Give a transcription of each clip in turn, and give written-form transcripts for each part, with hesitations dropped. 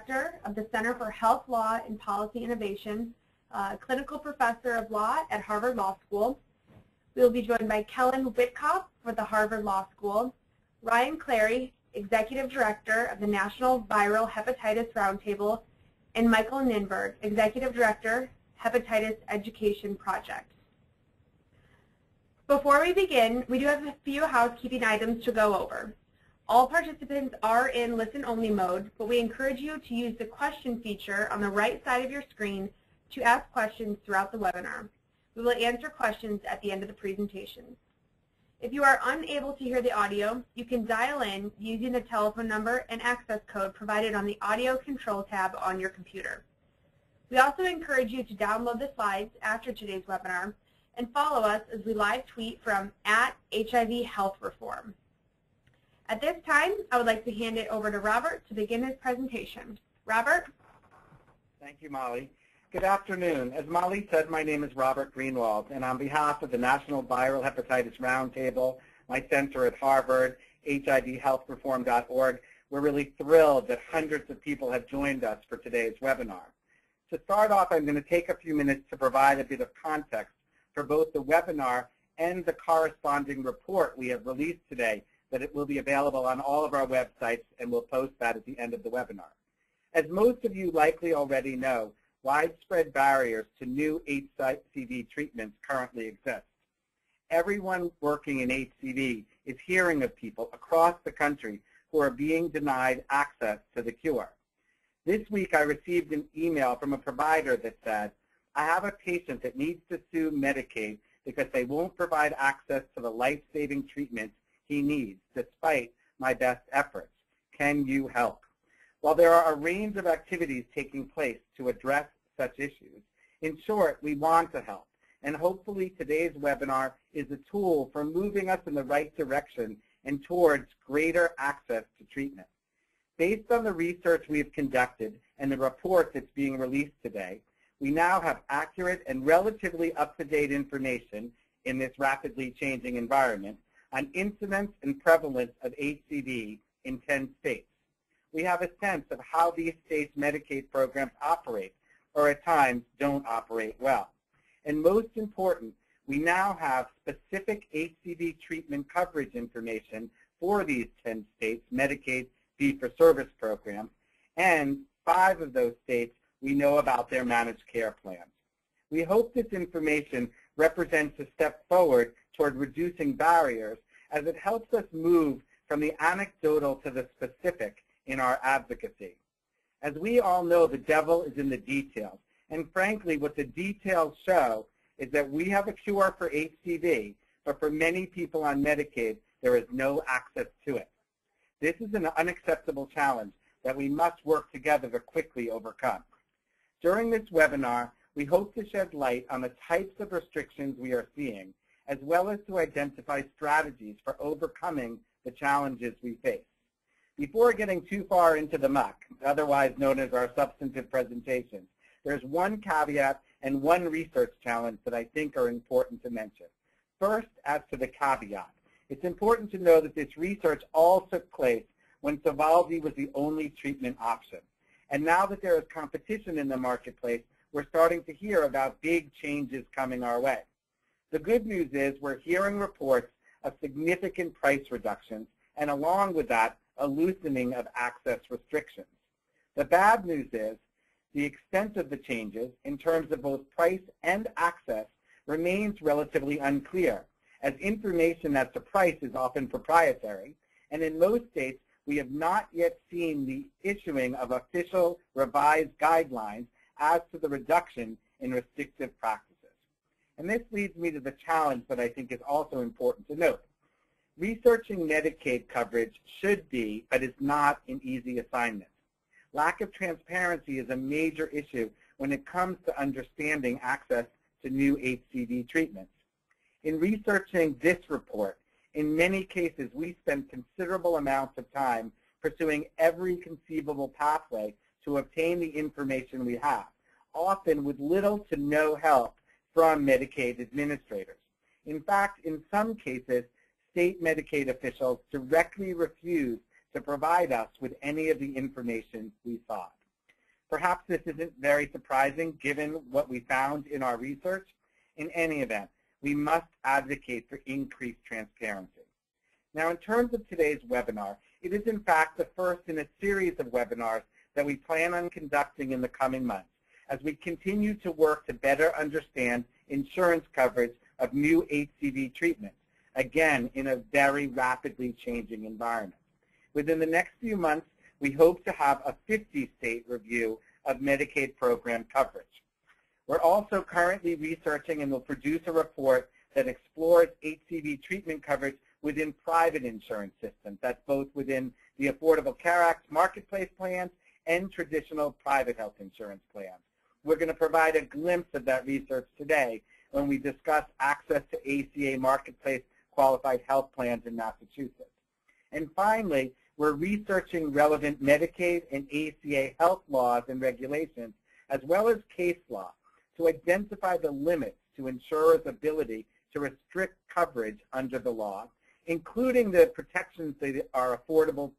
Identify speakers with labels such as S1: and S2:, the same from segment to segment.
S1: Director of the Center for Health Law and Policy Innovation, Clinical Professor of Law at Harvard Law School. We will be joined by Kellen Witkoff for the Harvard Law School, Ryan Clary, Executive Director of the National Viral Hepatitis Roundtable, and Michael Ninberg, Executive Director, Hepatitis Education Project. Before we begin, we do have a few housekeeping items to go over. All participants are in listen-only mode, but we encourage you to use the question feature on the right side of your screen to ask questions throughout the webinar. We will answer questions at the end of the presentation. If you are unable to hear the audio, you can dial in using the telephone number and access code provided on the Audio Control tab on your computer. We also encourage you to download the slides after today's webinar and follow us as we live tweet from @HIV Health Reform. At this time, I would like to hand it over to Robert to begin his presentation. Robert?
S2: Thank you, Molly. Good afternoon. As Molly said, my name is Robert Greenwald, and on behalf of the National Viral Hepatitis Roundtable, my center at Harvard, HIVHealthReform.org, we're really thrilled that hundreds of people have joined us for today's webinar. To start off, I'm going to take a few minutes to provide a bit of context for both the webinar and the corresponding report we have released today, that it will be available on all of our websites, and we'll post that at the end of the webinar. As most of you likely already know, widespread barriers to new HCV treatments currently exist. Everyone working in HCV is hearing of people across the country who are being denied access to the cure. This week I received an email from a provider that said, I have a patient that needs to sue Medicaid because they won't provide access to the life-saving treatment he needs, despite my best efforts. Can you help? While there are a range of activities taking place to address such issues, in short, we want to help, and hopefully today's webinar is a tool for moving us in the right direction and towards greater access to treatment. Based on the research we have conducted and the report that's being released today, we now have accurate and relatively up-to-date information in this rapidly changing environment on incidence and prevalence of HCV in 10 states. We have a sense of how these states' Medicaid programs operate, or at times don't operate well. And most important, we now have specific HCV treatment coverage information for these 10 states' Medicaid fee-for-service programs, and 5 of those states we know about their managed care plans. We hope this information represents a step forward toward reducing barriers, as it helps us move from the anecdotal to the specific in our advocacy. As we all know, the devil is in the details, and frankly, what the details show is that we have a cure for HCV, but for many people on Medicaid, there is no access to it. This is an unacceptable challenge that we must work together to quickly overcome. During this webinar, we hope to shed light on the types of restrictions we are seeing, as well as to identify strategies for overcoming the challenges we face. Before getting too far into the muck, otherwise known as our substantive presentations, there's one caveat and one research challenge that I think are important to mention. First, as to the caveat, it's important to know that this research all took place when Sovaldi was the only treatment option. And now that there is competition in the marketplace, we're starting to hear about big changes coming our way. The good news is we're hearing reports of significant price reductions, and along with that, a loosening of access restrictions. The bad news is the extent of the changes in terms of both price and access remains relatively unclear, as information as to price is often proprietary, and in most states we have not yet seen the issuing of official revised guidelines as to the reduction in restrictive practices. And this leads me to the challenge that I think is also important to note. Researching Medicaid coverage should be, but is not, an easy assignment. Lack of transparency is a major issue when it comes to understanding access to new HCV treatments. In researching this report, in many cases we spend considerable amounts of time pursuing every conceivable pathway to obtain the information we have, often with little to no help from Medicaid administrators. In fact, in some cases, state Medicaid officials directly refuse to provide us with any of the information we sought. Perhaps this isn't very surprising given what we found in our research. In any event, we must advocate for increased transparency. Now, in terms of today's webinar, it is in fact the first in a series of webinars that we plan on conducting in the coming months as we continue to work to better understand insurance coverage of new HCV treatments, again, in a very rapidly changing environment. Within the next few months, we hope to have a 50-state review of Medicaid program coverage. We're also currently researching and will produce a report that explores HCV treatment coverage within private insurance systems. That's both within the Affordable Care Act marketplace plans and traditional private health insurance plans. We're going to provide a glimpse of that research today when we discuss access to ACA marketplace qualified health plans in Massachusetts. And finally, we're researching relevant Medicaid and ACA health laws and regulations, as well as case law, to identify the limits to insurers' ability to restrict coverage under the law, including the protections that are afforded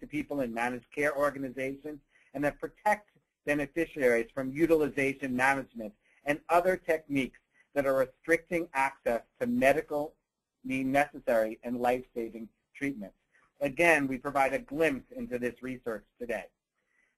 S2: to people in managed care organizations and that protect beneficiaries from utilization management and other techniques that are restricting access to medical necessary and life-saving treatments. Again, we provide a glimpse into this research today.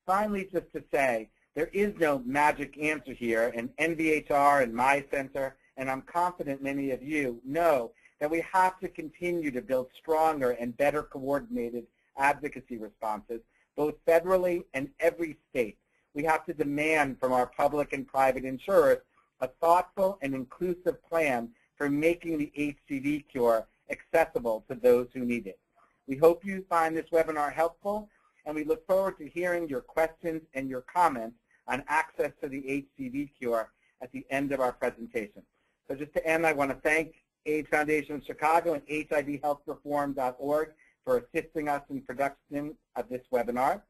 S2: Finally, just to say, there is no magic answer here, and NVHR and my center, and I'm confident many of you know that we have to continue to build stronger and better coordinated advocacy responses, both federally and every state. We have to demand from our public and private insurers a thoughtful and inclusive plan for making the HCV cure accessible to those who need it. We hope you find this webinar helpful, and we look forward to hearing your questions and your comments on access to the HCV cure at the end of our presentation. So just to end, I want to thank AIDS Foundation of Chicago and HIVHealthReform.org for assisting us in production of this webinar.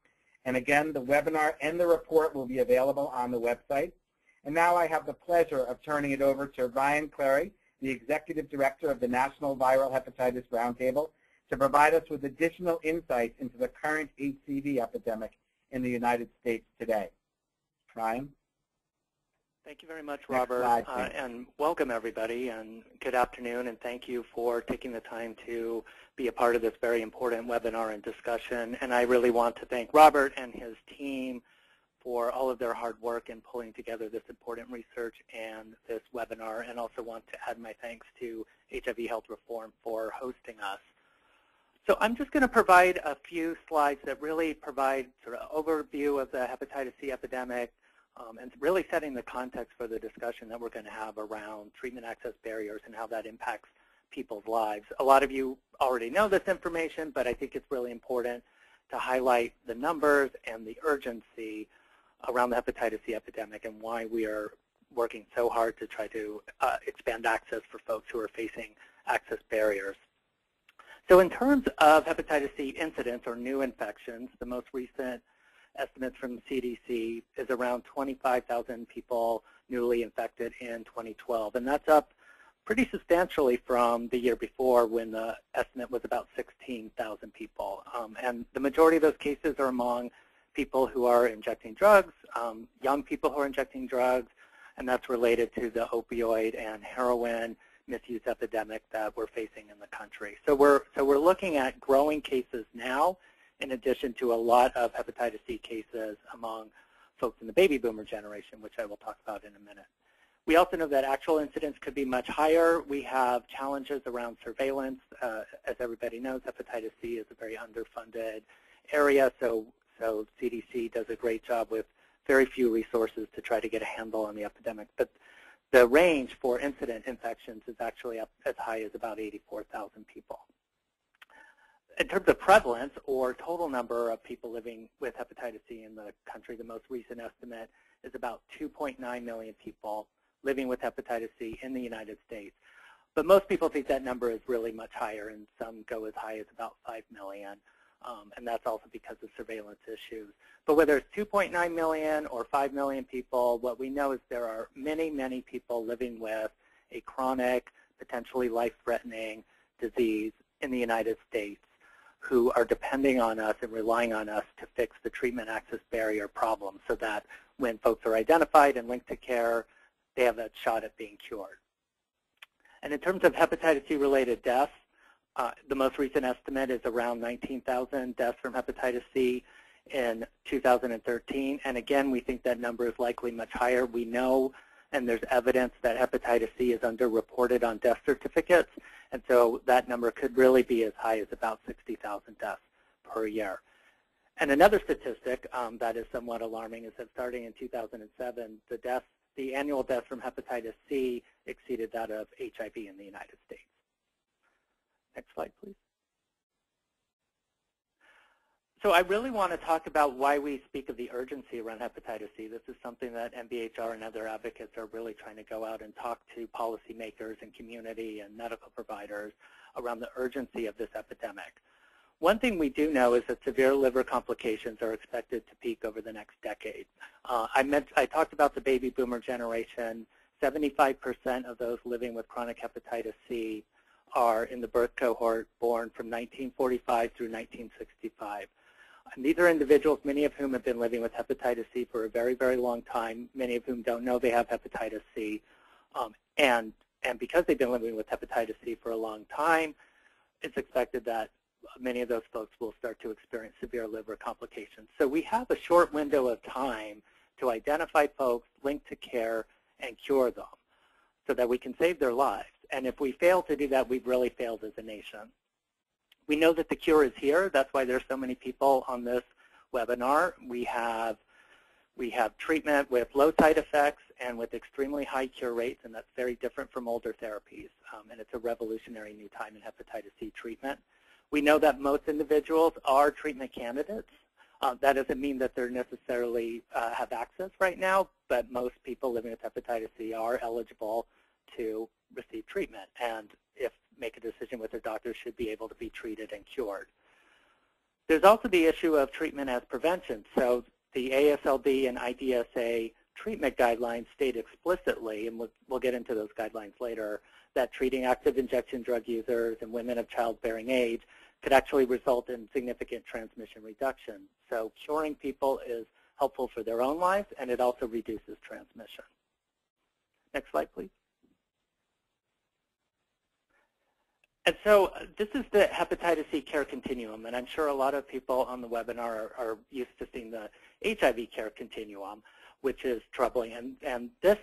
S2: And again, the webinar and the report will be available on the website. And now I have the pleasure of turning it over to Ryan Clary, the Executive Director of the National Viral Hepatitis Roundtable, to provide us with additional insights into the current HCV epidemic in the United States today. Ryan?
S3: Thank you very much, Robert, and welcome everybody, and good afternoon, and thank you for taking the time to be a part of this very important webinar and discussion. And I really want to thank Robert and his team for all of their hard work in pulling together this important research and this webinar, and also want to add my thanks to HIV Health Reform for hosting us. So I'm just going to provide a few slides that really provide sort of overview of the hepatitis C epidemic, and really setting the context for the discussion that we're going to have around treatment access barriers and how that impacts people's lives. A lot of you already know this information, but I think it's really important to highlight the numbers and the urgency around the hepatitis C epidemic and why we are working so hard to try to expand access for folks who are facing access barriers. So in terms of hepatitis C incidence or new infections, the most recent estimates from CDC is around 25,000 people newly infected in 2012. And that's up pretty substantially from the year before when the estimate was about 16,000 people. And the majority of those cases are among people who are injecting drugs, young people who are injecting drugs, and that's related to the opioid and heroin misuse epidemic that we're facing in the country. So we're looking at growing cases now, in addition to a lot of hepatitis C cases among folks in the baby boomer generation, which I will talk about in a minute. We also know that actual incidence could be much higher. We have challenges around surveillance. As everybody knows, hepatitis C is a very underfunded area, so CDC does a great job with very few resources to try to get a handle on the epidemic. But the range for incident infections is actually up as high as about 84,000 people. In terms of prevalence or total number of people living with hepatitis C in the country, the most recent estimate is about 2.9 million people living with hepatitis C in the United States. But most people think that number is really much higher, and some go as high as about 5 million. And that's also because of surveillance issues. But whether it's 2.9 million or 5 million people, what we know is there are many, many people living with a chronic, potentially life-threatening disease in the United States who are depending on us and relying on us to fix the treatment access barrier problem so that when folks are identified and linked to care, they have a shot at being cured. And in terms of hepatitis C-related deaths, the most recent estimate is around 19,000 deaths from hepatitis C in 2013. And again, we think that number is likely much higher. We know, and there's evidence that hepatitis C is underreported on death certificates. And so that number could really be as high as about 60,000 deaths per year. And another statistic that is somewhat alarming is that starting in 2007, the annual deaths from hepatitis C exceeded that of HIV in the United States. Next slide, please. So I really want to talk about why we speak of the urgency around hepatitis C. This is something that MVHR and other advocates are really trying to go out and talk to policymakers and community and medical providers around the urgency of this epidemic. One thing we do know is that severe liver complications are expected to peak over the next decade. I talked about the baby boomer generation. 75% of those living with chronic hepatitis C are in the birth cohort born from 1945 through 1965. And these are individuals, many of whom have been living with hepatitis C for a very, very long time, many of whom don't know they have hepatitis C. And because they've been living with hepatitis C for a long time, it's expected that many of those folks will start to experience severe liver complications. So we have a short window of time to identify folks, link to care, and cure them so that we can save their lives. And if we fail to do that, we've really failed as a nation. We know that the cure is here. That's why there's so many people on this webinar. We have treatment with low side effects and with extremely high cure rates, and that's very different from older therapies. And it's a revolutionary new time in hepatitis C treatment. We know that most individuals are treatment candidates. That doesn't mean that they're necessarily have access right now, but most people living with hepatitis C are eligible to receive treatment, and if make a decision with their doctor, should be able to be treated and cured. There's also the issue of treatment as prevention. So the AASLD and IDSA treatment guidelines state explicitly, and we'll get into those guidelines later, that treating active injection drug users and women of childbearing age could actually result in significant transmission reduction. So curing people is helpful for their own lives, and it also reduces transmission. Next slide, please. And so this is the hepatitis C care continuum, and I'm sure a lot of people on the webinar are used to seeing the HIV care continuum, which is troubling. And this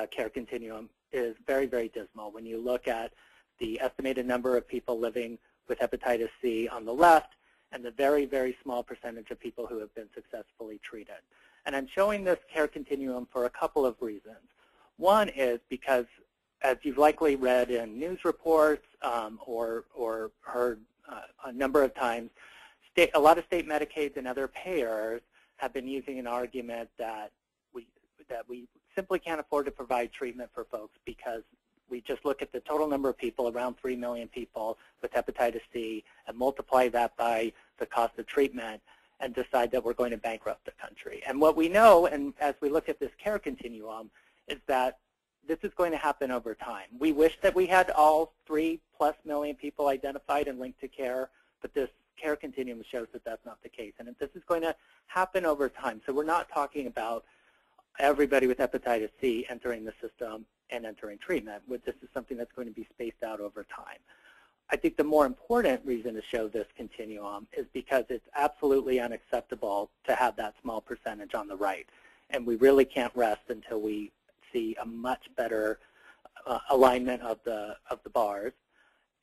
S3: care continuum is very, very dismal. When you look at the estimated number of people living with hepatitis C on the left and the very, very small percentage of people who have been successfully treated. And I'm showing this care continuum for a couple of reasons. One is because, as you've likely read in news reports or heard a number of times, a lot of state Medicaids and other payers have been using an argument that we simply can't afford to provide treatment for folks because we just look at the total number of people, around 3 million people with hepatitis C, and multiply that by the cost of treatment and decide that we're going to bankrupt the country. And what we know, and as we look at this care continuum, is that this is going to happen over time. We wish that we had all 3+ million people identified and linked to care, but this care continuum shows that that's not the case. And this is going to happen over time. So we're not talking about everybody with hepatitis C entering the system and entering treatment. This is something that's going to be spaced out over time. I think the more important reason to show this continuum is because it's absolutely unacceptable to have that small percentage on the right. And we really can't rest until we see a much better alignment of the bars.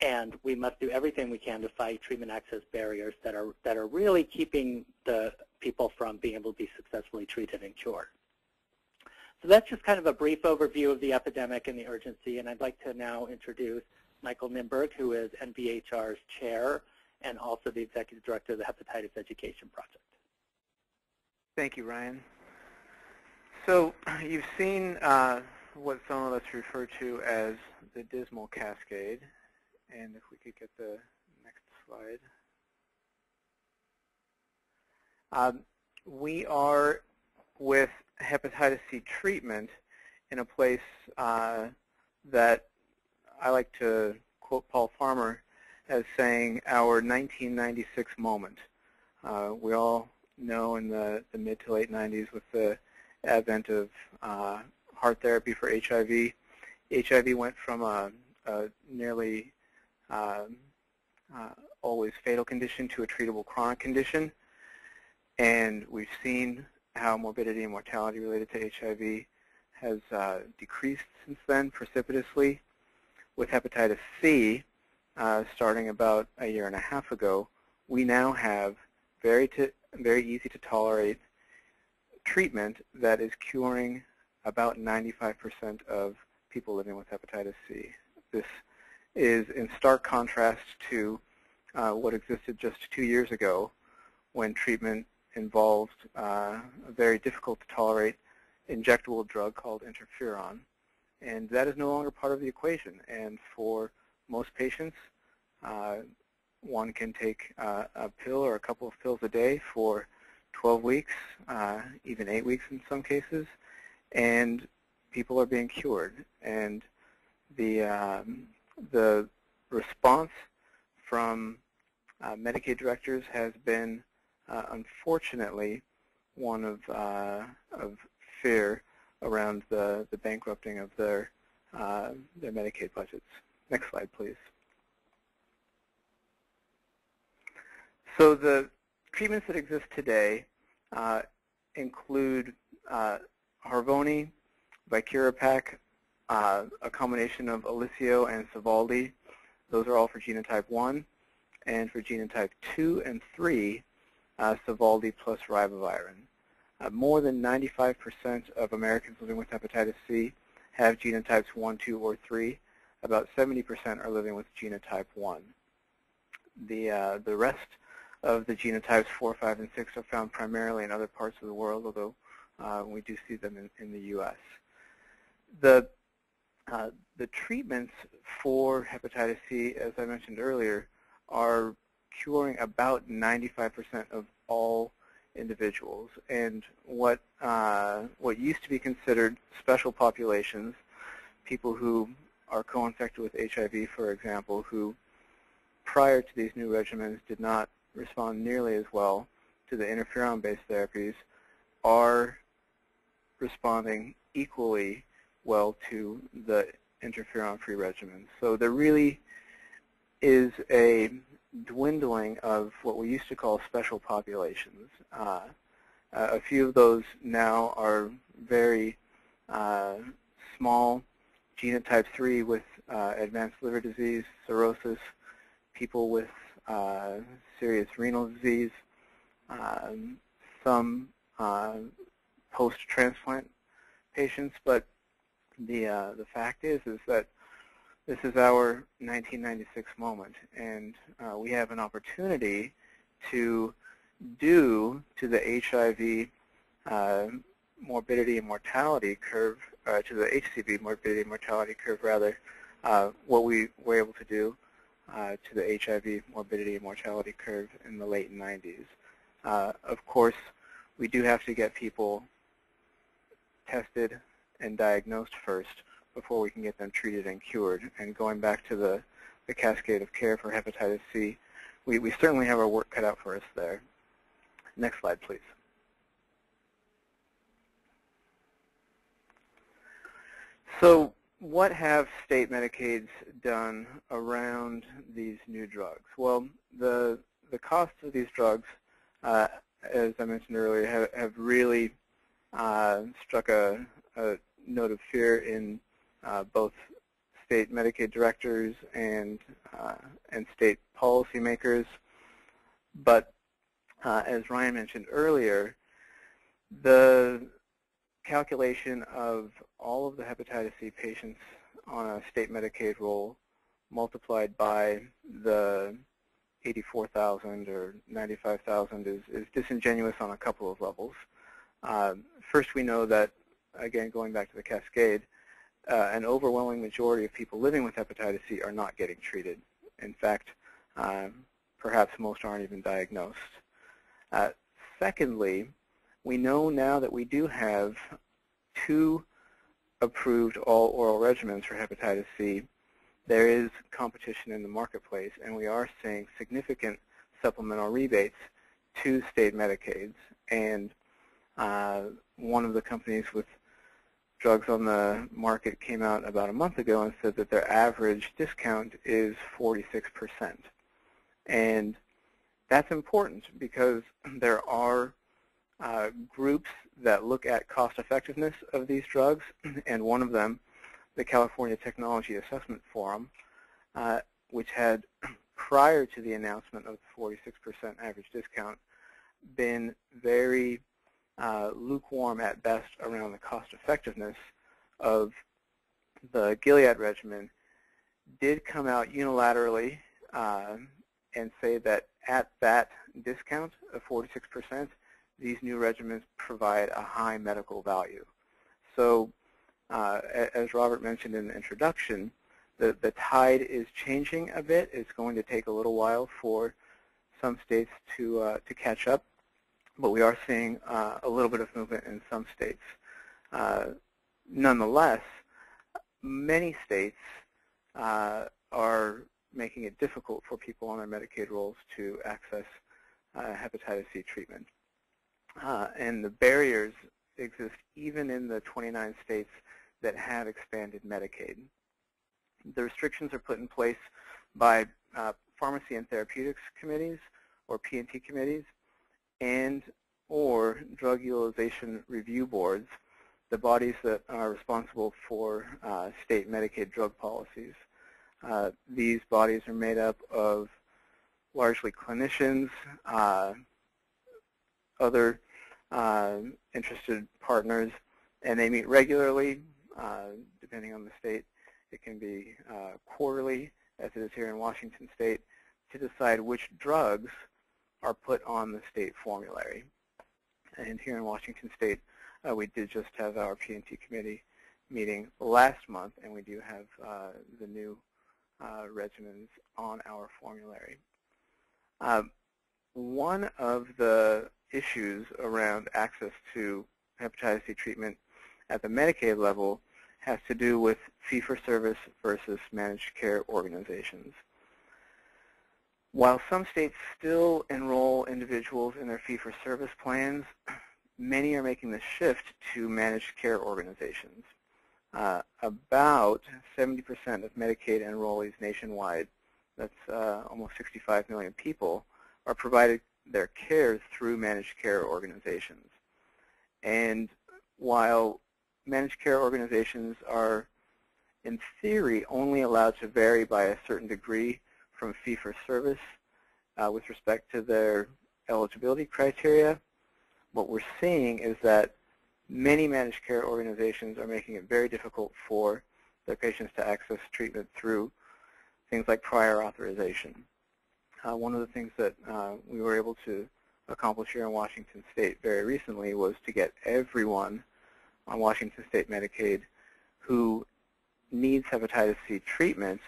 S3: And we must do everything we can to fight treatment access barriers that are really keeping the people from being able to be successfully treated and cured. So that's just kind of a brief overview of the epidemic and the urgency, and I'd like to now introduce Michael Nimberg, who is NVHR's chair and also the executive director of the Hepatitis Education Project.
S4: Thank you, Ryan. So you've seen what some of us refer to as the dismal cascade, and if we could get the next slide. We are with hepatitis C treatment in a place that I like to quote Paul Farmer, as saying our 1996 moment. We all know in the mid to late 90s with the advent of heart therapy for HIV, HIV went from a nearly always fatal condition to a treatable chronic condition. And we've seen how morbidity and mortality related to HIV has decreased since then precipitously. With hepatitis C, starting about a year and a half ago, we now have very easy to tolerate treatment that is curing about 95% of people living with hepatitis C. This is in stark contrast to what existed just 2 years ago, when treatment involved a very difficult to tolerate injectable drug called interferon. And that is no longer part of the equation. And for most patients, one can take a pill or a couple of pills a day for 12 weeks, even 8 weeks in some cases, and people are being cured. And the response from Medicaid directors has been, unfortunately, one of fear around the bankrupting of their Medicaid budgets. Next slide, please. So the treatments that exist today include Harvoni, Vicurapac, a combination of Alisio and Sovaldi. Those are all for genotype 1. And for genotype 2 and 3, Sovaldi plus ribavirin. More than 95% of Americans living with hepatitis C have genotypes 1, 2, or 3. About 70% are living with genotype 1. The rest of the genotypes 4, 5, and 6 are found primarily in other parts of the world, although we do see them in the U.S. The treatments for hepatitis C, as I mentioned earlier, are curing about 95% of all individuals. And what used to be considered special populations, people who are co-infected with HIV, for example, who prior to these new regimens did not respond nearly as well to the interferon-based therapies, are responding equally well to the interferon-free regimens. So there really is a dwindling of what we used to call special populations. A few of those now are very small, genotype 3 with advanced liver disease, cirrhosis, people with serious renal disease, some post-transplant patients, but the fact is that this is our 1996 moment, and we have an opportunity to do to the HIV morbidity and mortality curve, to the HCV morbidity and mortality curve rather, what we were able to do to the HIV morbidity and mortality curve in the late 90s. Of course, we do have to get people tested and diagnosed first before we can get them treated and cured. And going back to the cascade of care for hepatitis C, we certainly have our work cut out for us there. Next slide, please. So what have state Medicaids done around these new drugs? Well, the costs of these drugs, as I mentioned earlier, have really struck a note of fear in both state Medicaid directors and state policymakers. But as Ryan mentioned earlier, the calculation of all of the hepatitis C patients on a state Medicaid roll multiplied by the 84,000 or 95,000 is disingenuous on a couple of levels. First, we know that, again, going back to the cascade, an overwhelming majority of people living with hepatitis C are not getting treated. In fact, perhaps most aren't even diagnosed. Secondly, we know now that we do have 2 approved all-oral regimens for hepatitis C there is competition in the marketplace, and we are seeing significant supplemental rebates to state Medicaids. And one of the companies with drugs on the market came out about a month ago and said that their average discount is 46%. And that's important because there are groups that look at cost effectiveness of these drugs, and one of them, the California Technology Assessment Forum, which had, prior to the announcement of the 46% average discount, been very lukewarm at best around the cost effectiveness of the Gilead regimen, did come out unilaterally and say that at that discount of 46%, these new regimens provide a high medical value. So as Robert mentioned in the introduction, the tide is changing a bit. It's going to take a little while for some states to catch up, but we are seeing a little bit of movement in some states. Nonetheless, many states are making it difficult for people on their Medicaid rolls to access hepatitis C treatment. And the barriers exist even in the 29 states that have expanded Medicaid. The restrictions are put in place by pharmacy and therapeutics committees, or P&T committees, and or drug utilization review boards, the bodies that are responsible for state Medicaid drug policies. These bodies are made up of largely clinicians, other interested partners, and they meet regularly, depending on the state. It can be quarterly, as it is here in Washington State, to decide which drugs are put on the state formulary. And here in Washington State, we did just have our P&T committee meeting last month, and we do have the new regimens on our formulary. One of the issues around access to hepatitis C treatment at the Medicaid level has to do with fee-for-service versus managed care organizations. While some states still enroll individuals in their fee-for-service plans, many are making the shift to managed care organizations. About 70% of Medicaid enrollees nationwide, that's almost 65 million people, are provided their care through managed care organizations. And while managed care organizations are, in theory, only allowed to vary by a certain degree from fee-for-service with respect to their eligibility criteria, what we're seeing is that many managed care organizations are making it very difficult for their patients to access treatment through things like prior authorization. One of the things that we were able to accomplish here in Washington State very recently was to get everyone on Washington State Medicaid who needs hepatitis C treatment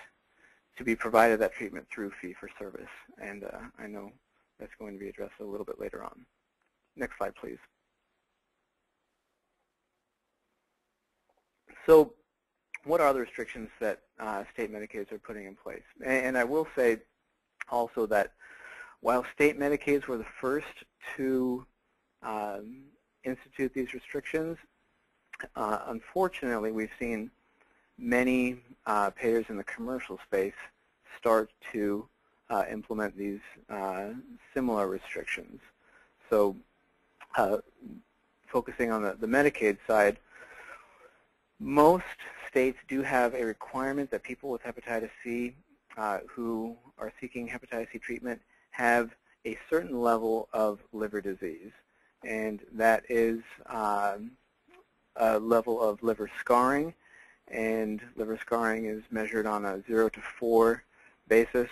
S4: to be provided that treatment through fee-for-service. And I know that's going to be addressed a little bit later on. Next slide, please. So what are the restrictions that state Medicaids are putting in place? And I will say also that while state Medicaids were the first to institute these restrictions, unfortunately, we've seen many payers in the commercial space start to implement these similar restrictions. So focusing on the Medicaid side, most states do have a requirement that people with hepatitis C who are seeking hepatitis C treatment have a certain level of liver disease, and that is a level of liver scarring, and liver scarring is measured on a 0 to 4 basis,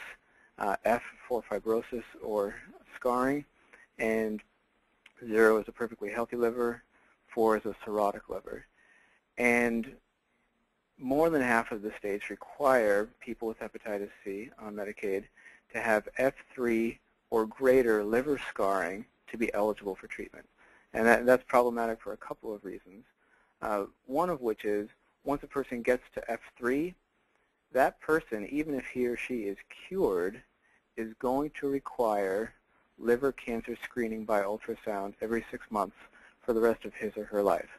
S4: F for fibrosis or scarring, and 0 is a perfectly healthy liver, 4 is a cirrhotic liver. And more than half of the states require people with hepatitis C on Medicaid to have F3 or greater liver scarring to be eligible for treatment. And that's problematic for a couple of reasons. One of which is once a person gets to F3, that person, even if he or she is cured, is going to require liver cancer screening by ultrasound every 6 months for the rest of his or her life.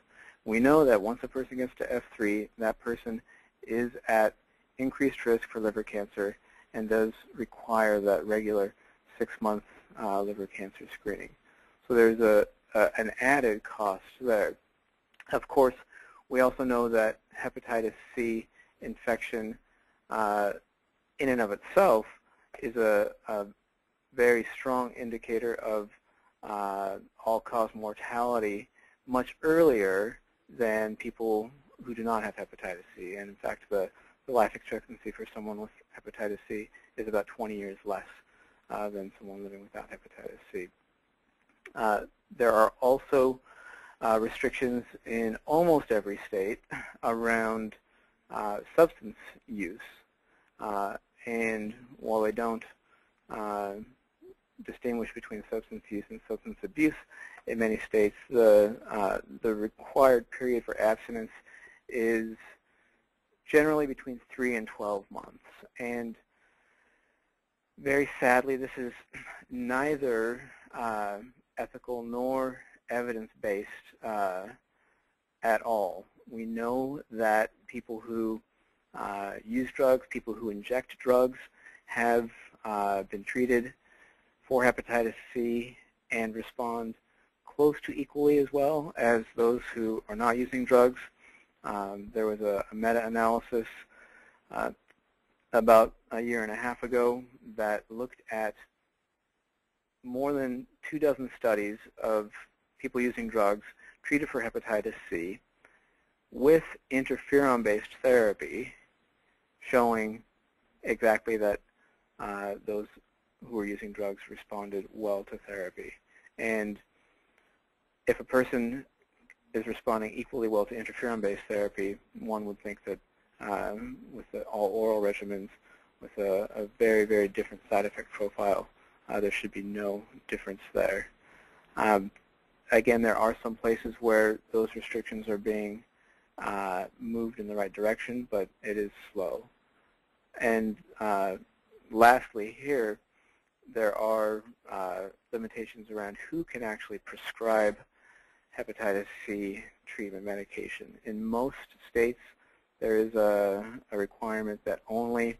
S4: We know that once a person gets to F3, that person is at increased risk for liver cancer and does require that regular 6-month liver cancer screening. So there's an added cost there. Of course, we also know that hepatitis C infection in and of itself is a very strong indicator of all-cause mortality much earlier than people who do not have hepatitis C. And in fact, the life expectancy for someone with hepatitis C is about 20 years less than someone living without hepatitis C. There are also restrictions in almost every state around substance use. And while they don't distinguish between substance use and substance abuse in many states, the required period for abstinence is generally between 3 and 12 months. And very sadly, this is neither ethical nor evidence-based at all. We know that people who use drugs, people who inject drugs, have been treated for hepatitis C and respond close to equally as well as those who are not using drugs. There was a meta-analysis about a year and a half ago that looked at more than 24 studies of people using drugs treated for hepatitis C with interferon-based therapy, showing exactly that those who were using drugs responded well to therapy. And if a person is responding equally well to interferon-based therapy, one would think that with the all-oral regimens, with a very, very different side effect profile, there should be no difference there. Again, there are some places where those restrictions are being moved in the right direction, but it is slow. And lastly here, there are limitations around who can actually prescribe hepatitis C treatment medication. In most states, there is a requirement that only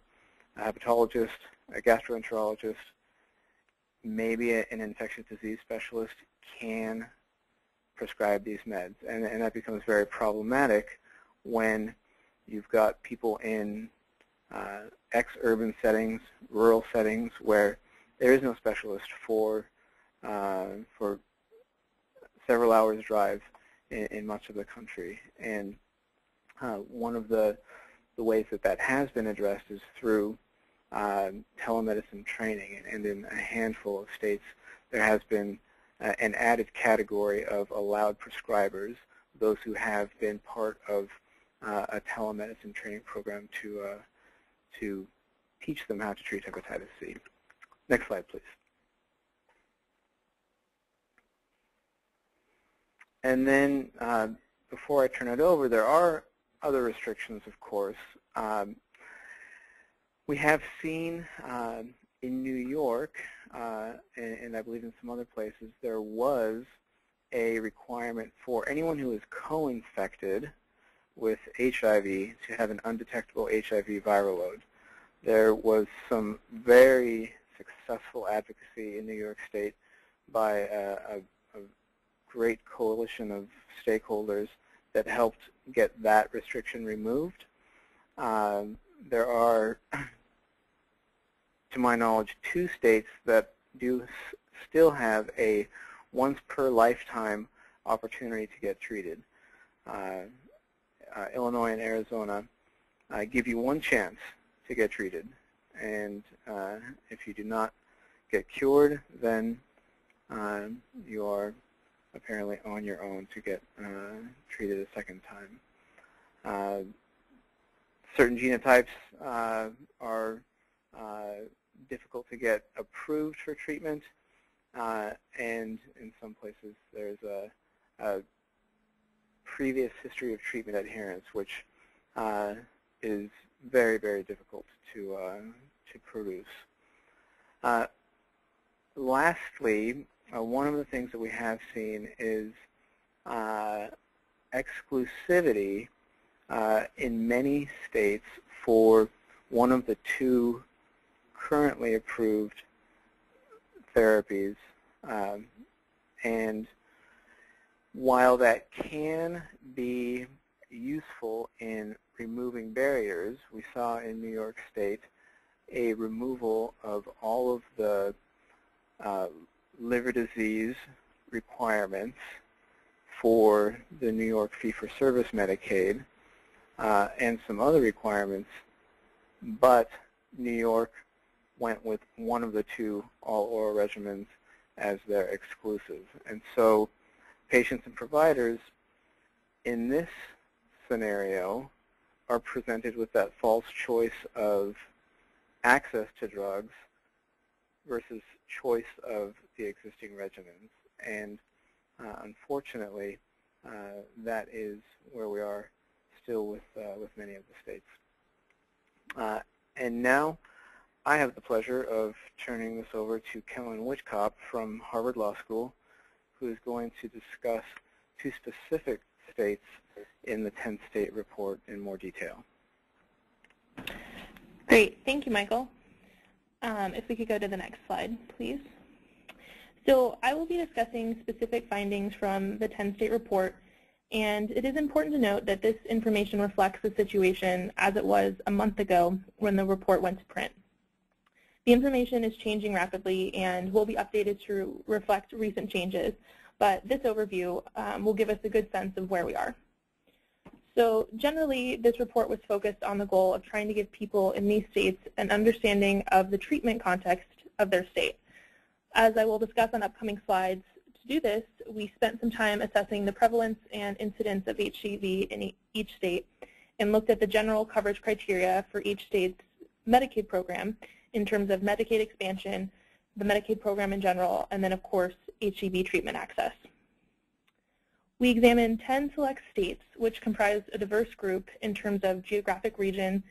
S4: a hepatologist, a gastroenterologist, maybe an infectious disease specialist can prescribe these meds. And that becomes very problematic when you've got people in ex-urban settings, rural settings, where there is no specialist for several hours drive in much of the country. And one of the ways that has been addressed is through telemedicine training. And in a handful of states, there has been an added category of allowed prescribers, those who have been part of a telemedicine training program to teach them how to treat hepatitis C. Next slide, please. And then before I turn it over, there are other restrictions, of course. We have seen in New York, and I believe in some other places, there was a requirement for anyone who is co-infected with HIV to have an undetectable HIV viral load. There was some very successful advocacy in New York State by a great coalition of stakeholders that helped get that restriction removed. There are, to my knowledge, 2 states that do still have a once-per-lifetime opportunity to get treated. Illinois and Arizona give you one chance to get treated. And if you do not get cured, then you are apparently on your own to get treated a second time. Certain genotypes are difficult to get approved for treatment, and in some places there's a previous history of treatment adherence, which is very, very difficult to produce. Lastly, one of the things that we have seen is exclusivity in many states for one of the two currently approved therapies. And while that can be useful in removing barriers, we saw in New York State a removal of all of the liver disease requirements for the New York fee-for-service Medicaid and some other requirements, but New York went with one of the two all-oral regimens as their exclusive. And so patients and providers in this scenario are presented with that false choice of access to drugs versus choice of the existing regimens. And unfortunately, that is where we are still with many of the states. And now I have the pleasure of turning this over to Kellen Witchcop from Harvard Law School, who is going to discuss two specific states in the 10-state report in more detail.
S5: Great. Thank you, Michael. If we could go to the next slide, please. So I will be discussing specific findings from the 10-state report, and it is important to note that this information reflects the situation as it was a month ago when the report went to print. The information is changing rapidly and will be updated to reflect recent changes, but this overview will give us a good sense of where we are. So generally, this report was focused on the goal of trying to give people in these states an understanding of the treatment context of their state. As I will discuss on upcoming slides, to do this, we spent some time assessing the prevalence and incidence of HCV in each state and looked at the general coverage criteria for each state's Medicaid program in terms of Medicaid expansion, the Medicaid program in general, and then, of course, HCV treatment access. We examined 10 select states, which comprise a diverse group in terms of geographic region,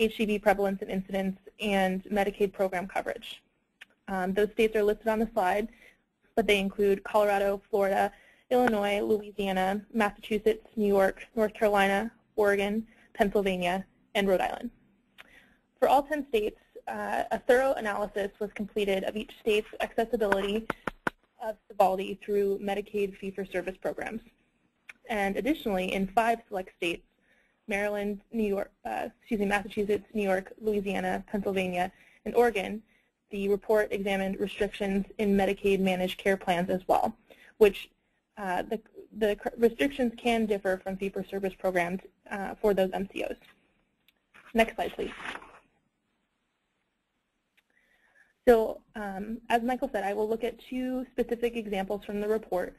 S5: HCV prevalence and incidence, and Medicaid program coverage. Those states are listed on the slide, but they include Colorado, Florida, Illinois, Louisiana, Massachusetts, New York, North Carolina, Oregon, Pennsylvania, and Rhode Island. For all 10 states, a thorough analysis was completed of each state's accessibility of Sovaldi through Medicaid fee-for-service programs. And additionally, in 5 select states, Maryland, Massachusetts, New York, Louisiana, Pennsylvania, and Oregon, the report examined restrictions in Medicaid managed care plans as well, which the restrictions can differ from fee-for-service programs for those MCOs. Next slide, please. So as Michael said, I will look at 2 specific examples from the report.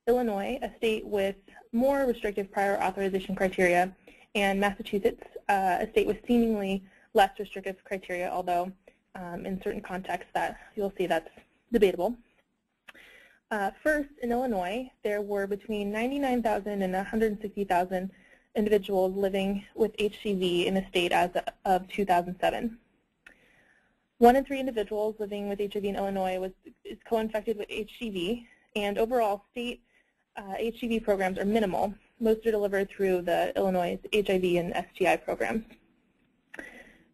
S5: Illinois, a state with more restrictive prior authorization criteria, and Massachusetts, a state with seemingly less restrictive criteria, although in certain contexts that you'll see that's debatable. First, in Illinois, there were between 99,000 and 160,000 individuals living with HCV in the state as of 2007. 1 in 3 individuals living with HIV in Illinois is co-infected with HCV, and overall state HCV programs are minimal. Most are delivered through the Illinois HIV and STI programs.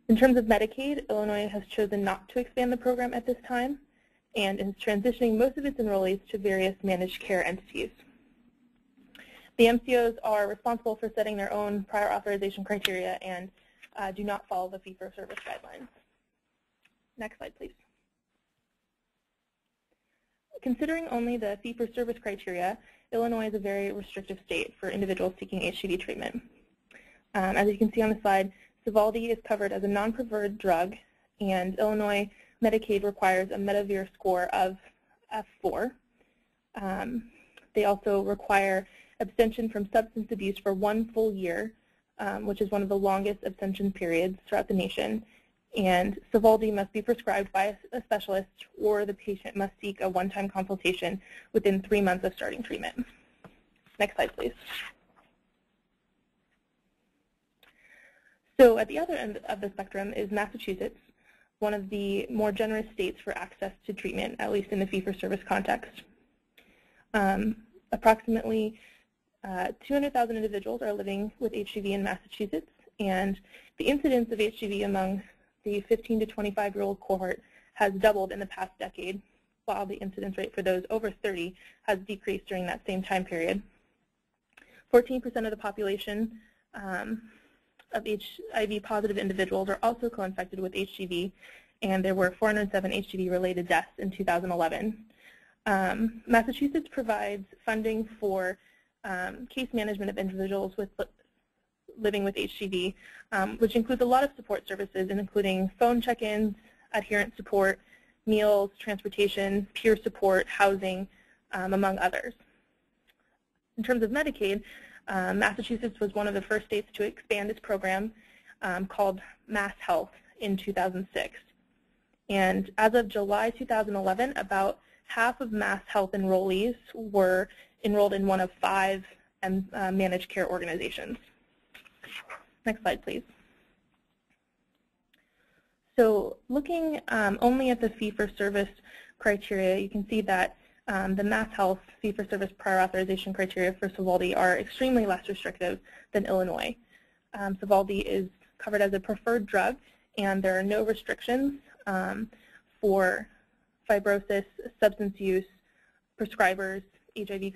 S5: In terms of Medicaid, Illinois has chosen not to expand the program at this time and is transitioning most of its enrollees to various managed care entities. The MCOs are responsible for setting their own prior authorization criteria and do not follow the fee-for-service guidelines. Next slide, please. Considering only the fee-for-service criteria, Illinois is a very restrictive state for individuals seeking HCV treatment. As you can see on the slide, Sovaldi is covered as a non-preferred drug, and Illinois Medicaid requires a Medivir score of F4. They also require abstention from substance abuse for 1 full year, which is one of the longest abstention periods throughout the nation. And Sovaldi must be prescribed by a specialist, or the patient must seek a one-time consultation within 3 months of starting treatment. Next slide, please. So at the other end of the spectrum is Massachusetts, one of the more generous states for access to treatment, at least in the fee-for-service context. Approximately 200,000 individuals are living with HCV in Massachusetts, and the incidence of HCV among the 15 to 25-year-old cohort has doubled in the past decade, while the incidence rate for those over 30 has decreased during that same time period. 14% of the population of HIV-positive individuals are also co-infected with HCV, and there were 407 HCV-related deaths in 2011. Massachusetts provides funding for case management of individuals living with HCV, which includes a lot of support services, including phone check-ins, adherence support, meals, transportation, peer support, housing, among others. In terms of Medicaid, Massachusetts was one of the first states to expand its program called Mass Health in 2006. And as of July 2011, about half of Mass Health enrollees were enrolled in one of 5 managed care organizations. Next slide, please. So looking only at the fee-for-service criteria, you can see that the Mass Health fee-for-service prior authorization criteria for Sovaldi are extremely less restrictive than Illinois. Sovaldi is covered as a preferred drug, and there are no restrictions for fibrosis, substance use, prescribers, HIV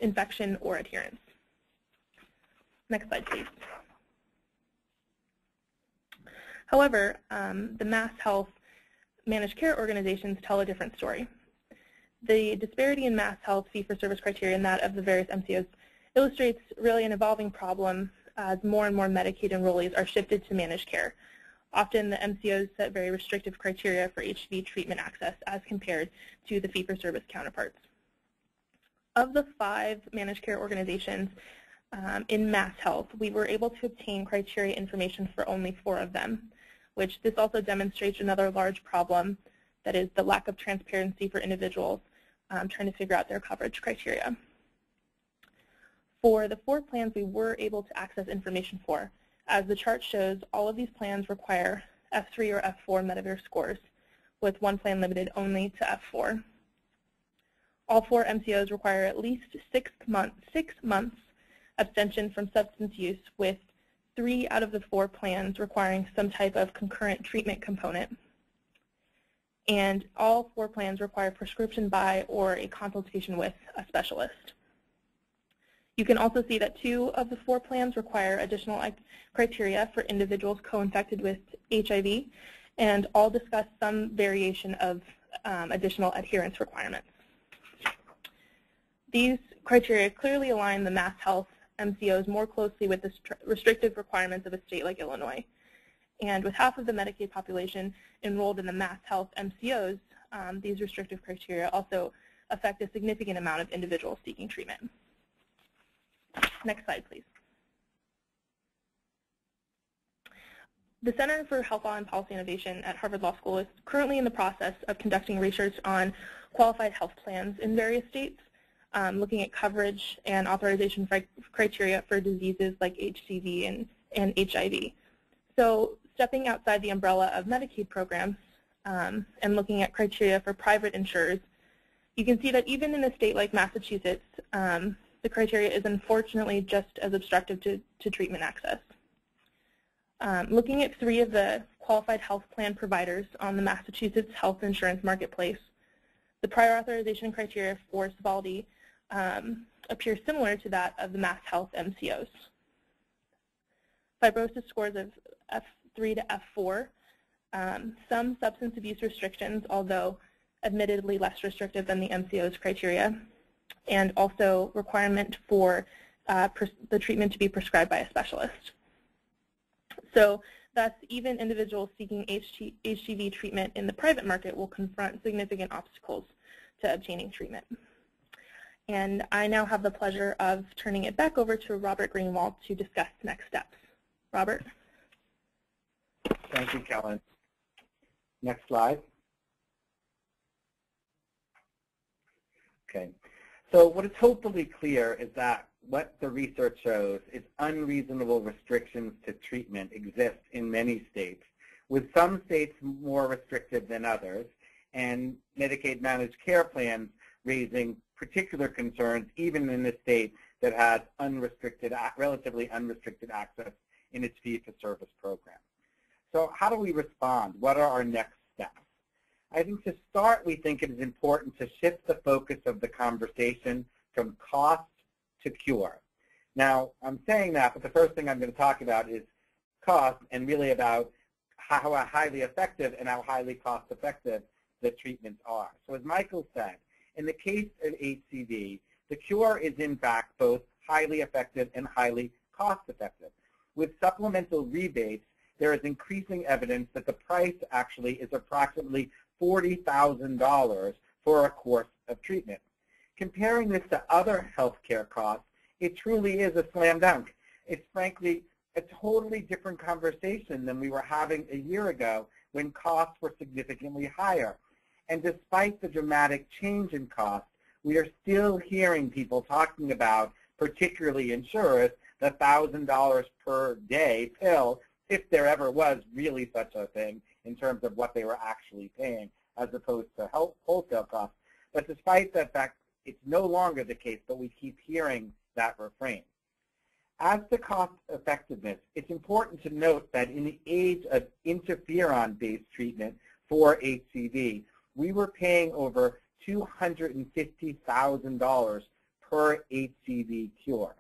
S5: infection, or adherence. Next slide, please. However, the Mass Health managed care organizations tell a different story. The disparity in Mass Health fee-for-service criteria and that of the various MCOs illustrates really an evolving problem as more and more Medicaid enrollees are shifted to managed care. Often the MCOs set very restrictive criteria for HIV treatment access as compared to the fee-for-service counterparts. Of the 5 managed care organizations in Mass Health, we were able to obtain criteria information for only 4 of them, which this also demonstrates another large problem, that is the lack of transparency for individuals trying to figure out their coverage criteria. For the 4 plans we were able to access information for, as the chart shows, all of these plans require F3 or F4 Medicare scores, with one plan limited only to F4. All 4 MCOs require at least 6 months abstention from substance use, with 3 out of the 4 plans requiring some type of concurrent treatment component. And all 4 plans require prescription by or a consultation with a specialist. You can also see that 2 of the 4 plans require additional criteria for individuals co-infected with HIV, and all discuss some variation of additional adherence requirements. These criteria clearly align the Mass Health MCOs more closely with the restrictive requirements of a state like Illinois. And with half of the Medicaid population enrolled in the Mass Health MCOs, these restrictive criteria also affect a significant amount of individuals seeking treatment. Next slide, please. The Center for Health Law and Policy Innovation at Harvard Law School is currently in the process of conducting research on qualified health plans in various states, looking at coverage and authorization criteria for diseases like HCV and HIV. So stepping outside the umbrella of Medicaid programs and looking at criteria for private insurers, you can see that even in a state like Massachusetts, the criteria is unfortunately just as obstructive to treatment access. Looking at 3 of the qualified health plan providers on the Massachusetts health insurance marketplace, the prior authorization criteria for Sovaldi appear similar to that of the Mass Health MCOs. Fibrosis scores of F3 to F4, some substance abuse restrictions, although admittedly less restrictive than the MCOs criteria, and also requirement for the treatment to be prescribed by a specialist. So thus, even individuals seeking HCV treatment in the private market will confront significant obstacles to obtaining treatment. And I now have the pleasure of turning it back over to Robert Greenwald to discuss next steps. Robert?
S2: Thank you, Kellen. Next slide. Okay. So what is hopefully clear is that what the research shows is unreasonable restrictions to treatment exist in many states, with some states more restrictive than others, and Medicaid managed care plans raising particular concerns even in a state that has relatively unrestricted access in its fee-for-service program. So how do we respond? What are our next steps? I think to start, we think it is important to shift the focus of the conversation from cost to cure. Now, I'm saying that, but the first thing I'm going to talk about is cost, and really about how highly effective and how highly cost-effective the treatments are. So as Michael said, in the case of HCV, the cure is in fact both highly effective and highly cost-effective. With supplemental rebates, there is increasing evidence that the price actually is approximately $40,000 for a course of treatment. Comparing this to other healthcare costs, it truly is a slam dunk. It's frankly a totally different conversation than we were having a year ago when costs were significantly higher. And despite the dramatic change in cost, we are still hearing people talking about, particularly insurers, the $1,000 per day pill, if there ever was really such a thing in terms of what they were actually paying, as opposed to wholesale costs. But despite that fact, it's no longer the case, but we keep hearing that refrain. As to cost effectiveness, it's important to note that in the age of interferon-based treatment for HCV, we were paying over $250,000 per HCV cure.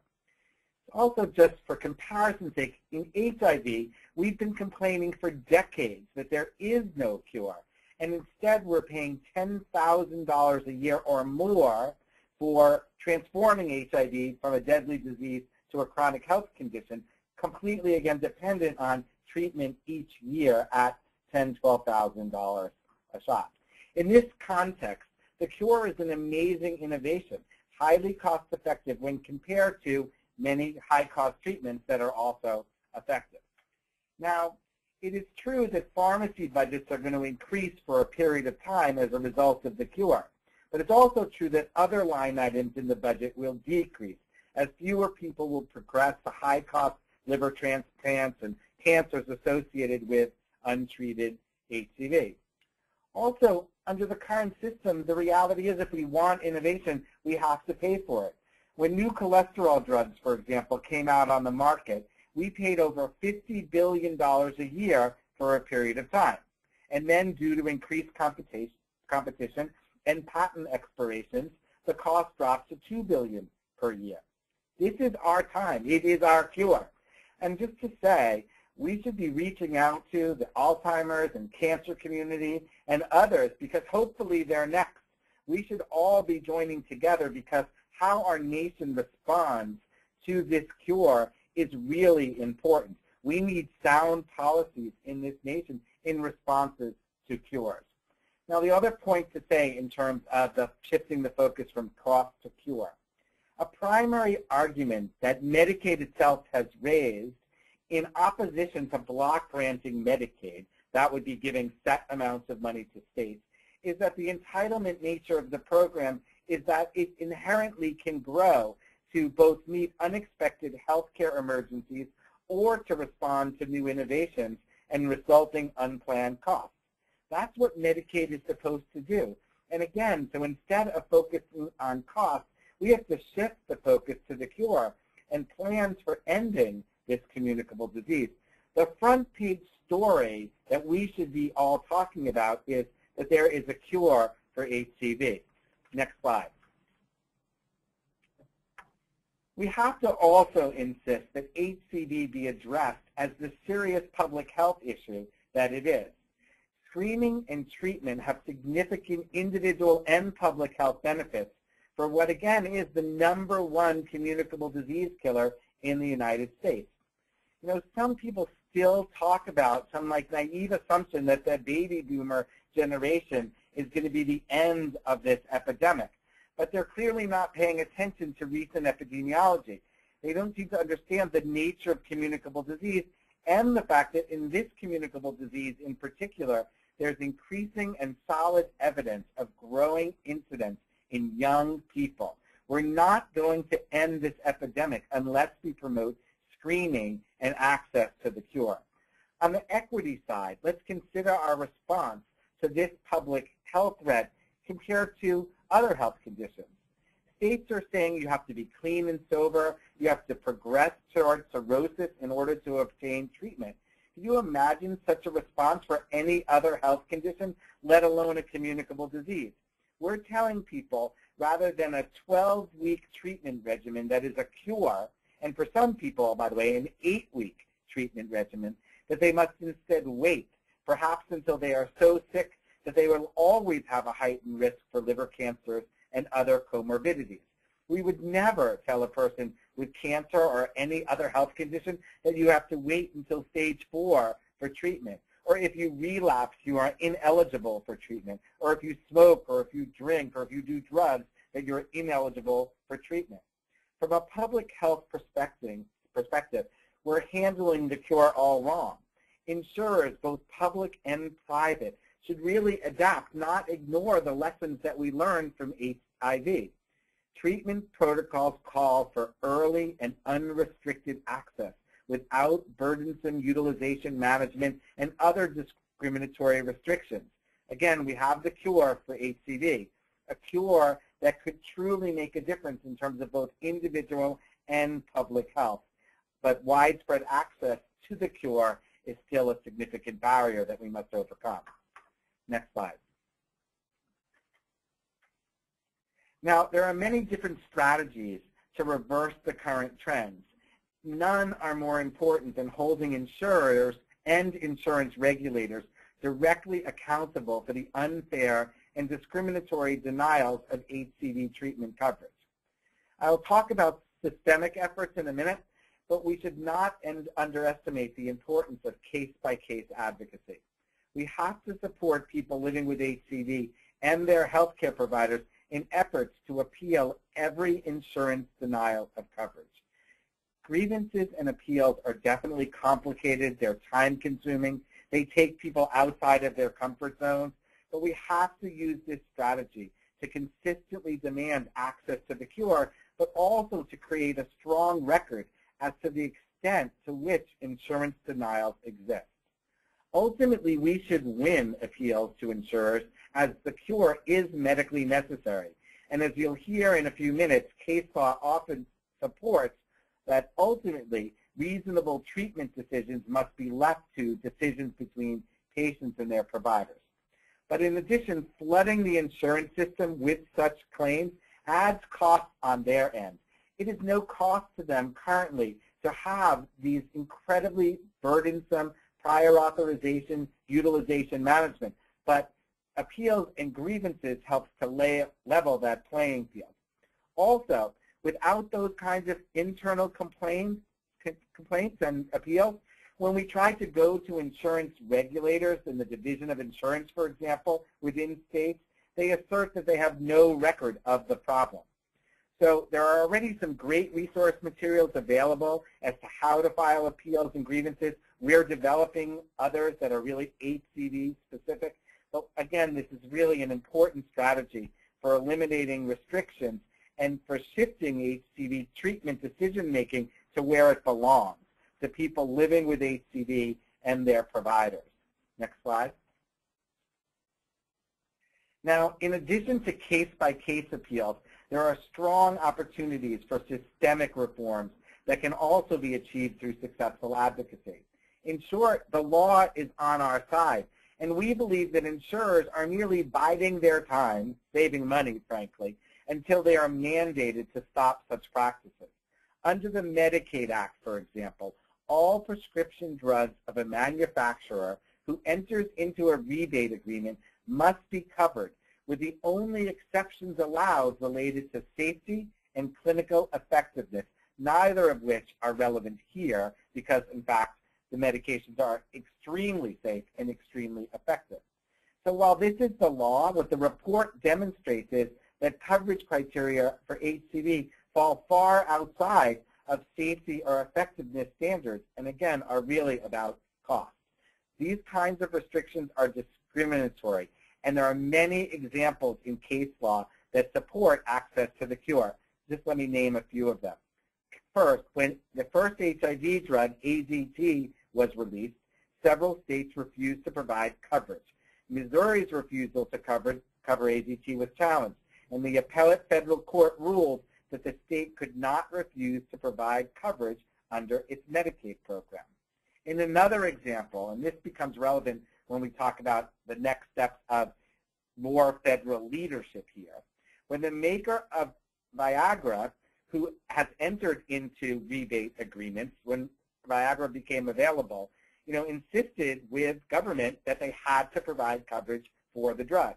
S2: Also, just for comparison's sake, in HIV, we've been complaining for decades that there is no cure, and instead we're paying $10,000 a year or more for transforming HIV from a deadly disease to a chronic health condition, completely, again, dependent on treatment each year at $10,000, $12,000 a shot. In this context, the cure is an amazing innovation, highly cost-effective when compared to many high-cost treatments that are also effective. Now, it is true that pharmacy budgets are going to increase for a period of time as a result of the cure. But it's also true that other line items in the budget will decrease as fewer people will progress to high-cost liver transplants and cancers associated with untreated HCV. Also, under the current system, the reality is if we want innovation, we have to pay for it. When new cholesterol drugs, for example, came out on the market, we paid over $50 billion a year for a period of time. And then due to increased competition and patent expirations, the cost dropped to $2 billion per year. This is our time. It is our cure. And just to say, we should be reaching out to the Alzheimer's and cancer community and others because hopefully they're next. We should all be joining together because how our nation responds to this cure is really important. We need sound policies in this nation in responses to cures. Now, the other point to say in terms of shifting the focus from cost to cure, a primary argument that Medicaid itself has raised in opposition to block granting Medicaid, that would be giving set amounts of money to states, is that the entitlement nature of the program is that it inherently can grow to both meet unexpected healthcare emergencies or to respond to new innovations and resulting unplanned costs. That's what Medicaid is supposed to do. And again, so instead of focusing on costs, we have to shift the focus to the cure and plans for ending this communicable disease. The front page story that we should be all talking about is that there is a cure for HCV. Next slide. We have to also insist that HCV be addressed as the serious public health issue that it is. Screening and treatment have significant individual and public health benefits for what, again, is the #1 communicable disease killer in the United States. You know, some people still talk about some naive assumption that the baby boomer generation is going to be the end of this epidemic. But they're clearly not paying attention to recent epidemiology. They don't seem to understand the nature of communicable disease and the fact that in this communicable disease in particular, there's increasing and solid evidence of growing incidence in young people, We're not going to end this epidemic unless we promote screening and access to the cure. On the equity side, let's consider our response to this public health threat compared to other health conditions. States are saying you have to be clean and sober, you have to progress toward cirrhosis in order to obtain treatment. Can you imagine such a response for any other health condition, let alone a communicable disease? We're telling people, rather than a 12-week treatment regimen that is a cure, and for some people, by the way, an 8-week treatment regimen, that they must instead wait, perhaps until they are so sick that they will always have a heightened risk for liver cancers and other comorbidities. We would never tell a person with cancer or any other health condition that you have to wait until stage 4 for treatment, or if you relapse, you are ineligible for treatment, or if you smoke, or if you drink, or if you do drugs, that you're ineligible for treatment. From a public health perspective, we're handling the cure all wrong. Insurers, both public and private, should really adapt, not ignore the lessons that we learned from HIV. Treatment protocols call for early and unrestricted access without burdensome utilization management and other discriminatory restrictions. Again, we have the cure for HCV, a cure that could truly make a difference in terms of both individual and public health. But widespread access to the cure is still a significant barrier that we must overcome. Next slide. Now, there are many different strategies to reverse the current trends. None are more important than holding insurers and insurance regulators directly accountable for the unfair and discriminatory denials of HCV treatment coverage. I'll talk about systemic efforts in a minute, but we should not underestimate the importance of case-by-case advocacy. We have to support people living with HCV and their healthcare providers in efforts to appeal every insurance denial of coverage. Grievances and appeals are definitely complicated, they're time-consuming, they take people outside of their comfort zones, but we have to use this strategy to consistently demand access to the cure, but also to create a strong record as to the extent to which insurance denials exist. Ultimately, we should win appeals to insurers as the cure is medically necessary. And as you'll hear in a few minutes, case law often supports that ultimately reasonable treatment decisions must be left to decisions between patients and their providers. But in addition, flooding the insurance system with such claims adds costs on their end. It is no cost to them currently to have these incredibly burdensome prior authorization, utilization management, but appeals and grievances helps to level that playing field. Also, without those kinds of internal complaints and appeals, when we try to go to insurance regulators in the Division of Insurance, for example, within states, they assert that they have no record of the problem. So there are already some great resource materials available as to how to file appeals and grievances. We're developing others that are really HCV specific. But again, this is really an important strategy for eliminating restrictions and for shifting HCV treatment decision-making to where it belongs, to people living with HCV and their providers. Next slide. Now, in addition to case-by-case appeals, there are strong opportunities for systemic reforms that can also be achieved through successful advocacy. In short, the law is on our side, and we believe that insurers are merely biding their time, saving money, frankly, until they are mandated to stop such practices. Under the Medicaid Act, for example, all prescription drugs of a manufacturer who enters into a rebate agreement must be covered, with the only exceptions allowed related to safety and clinical effectiveness, neither of which are relevant here because, in fact, the medications are extremely safe and extremely effective. So while this is the law, what the report demonstrates is that coverage criteria for HCV fall far outside of safety or effectiveness standards, and again, are really about cost. These kinds of restrictions are discriminatory, and there are many examples in case law that support access to the cure. just let me name a few of them. First, when the first HIV drug, AZT, was released, several states refused to provide coverage. Missouri's refusal to cover AZT was challenged, and the appellate federal court ruled that the state could not refuse to provide coverage under its Medicaid program. In another example, and this becomes relevant when we talk about the next steps of more federal leadership here, when the maker of Viagra, who has entered into rebate agreements when Viagra became available, insisted with government that they had to provide coverage for the drug.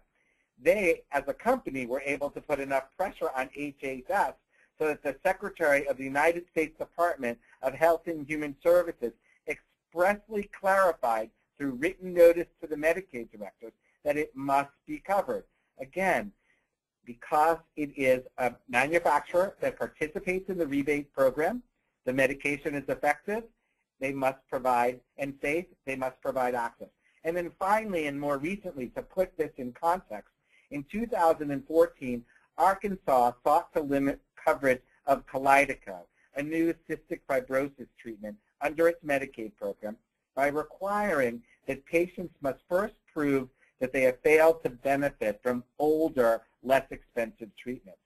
S2: They, as a company, were able to put enough pressure on HHS so that the Secretary of the United States Department of Health and Human Services expressly clarified through written notice to the Medicaid directors that it must be covered. Again, because it is a manufacturer that participates in the rebate program, the medication is effective, they must provide, and safe, they must provide access. And then finally, and more recently, to put this in context, in 2014, Arkansas sought to limit coverage of Kalydeco, a new cystic fibrosis treatment, under its Medicaid program by requiring that patients must first prove that they have failed to benefit from older, less expensive treatments.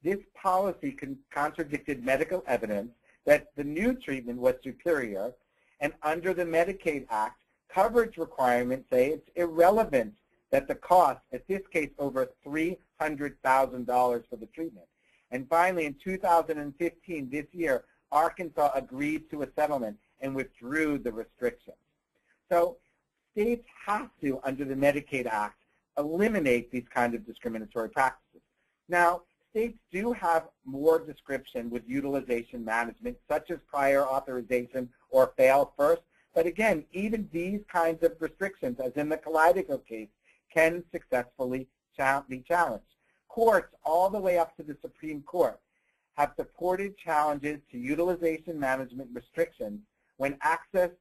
S2: This policy contradicted medical evidence that the new treatment was superior, and under the Medicaid Act, coverage requirements say it's irrelevant that the cost, in this case over $300,000 for the treatment. And finally, in 2015, this year, Arkansas agreed to a settlement and withdrew the restrictions. So states have to, under the Medicaid Act, eliminate these kinds of discriminatory practices. Now, states do have more description with utilization management, such as prior authorization or fail first. But again, even these kinds of restrictions, as in the Kalydeco case, can successfully be challenged. Courts, all the way up to the Supreme Court, have supported challenges to utilization management restrictions when access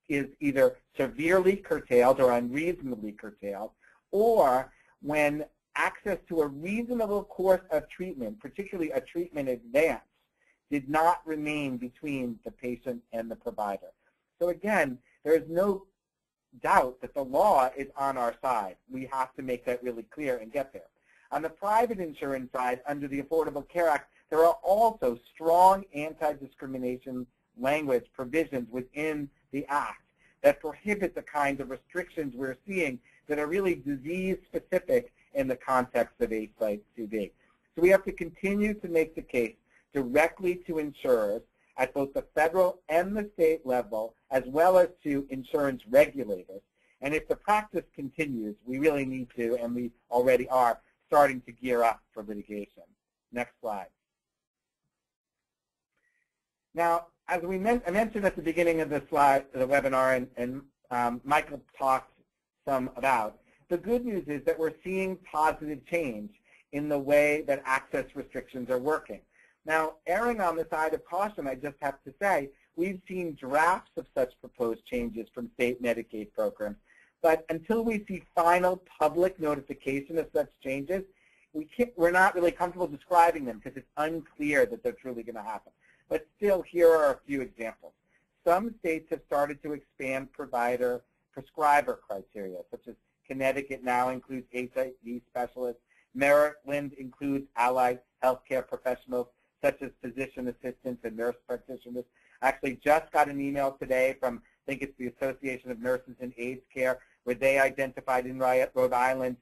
S2: is either severely curtailed or unreasonably curtailed, or when access to a reasonable course of treatment, particularly a treatment advance, did not remain between the patient and the provider. So again, there is no doubt that the law is on our side. We have to make that really clear and get there. On the private insurance side, under the Affordable Care Act, there are also strong anti-discrimination language provisions within the Act that prohibit the kinds of restrictions we're seeing that are really disease-specific in the context of HIV. So we have to continue to make the case directly to insurers at both the federal and the state level, as well as to insurance regulators. And if the practice continues, we really need to, and we already are, starting to gear up for litigation. Next slide. Now, as I mentioned at the beginning of the webinar, and Michael talked some about, the good news is that we're seeing positive change in the way that access restrictions are working. Now, erring on the side of caution, I just have to say, we've seen drafts of such proposed changes from state Medicaid programs, but until we see final public notification of such changes, we're not really comfortable describing them because it's unclear that they're truly going to happen. But still, here are a few examples. Some states have started to expand prescriber criteria, such as Connecticut now includes HIV specialists. Maryland includes allied healthcare professionals, such as physician assistants and nurse practitioners. I actually just got an email today from, I think it's the Association of Nurses in AIDS Care, where they identified in Rhode Island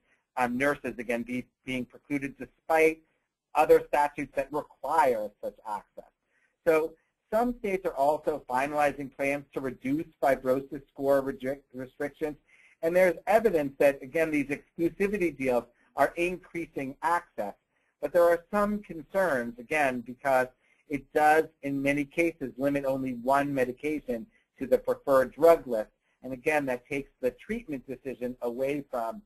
S2: nurses, again, being precluded despite other statutes that require such access. So some states are also finalizing plans to reduce fibrosis score restrictions. And there's evidence that, again, these exclusivity deals are increasing access. But there are some concerns, again, because it does, in many cases, limit only one medication to the preferred drug list. And again, that takes the treatment decision away from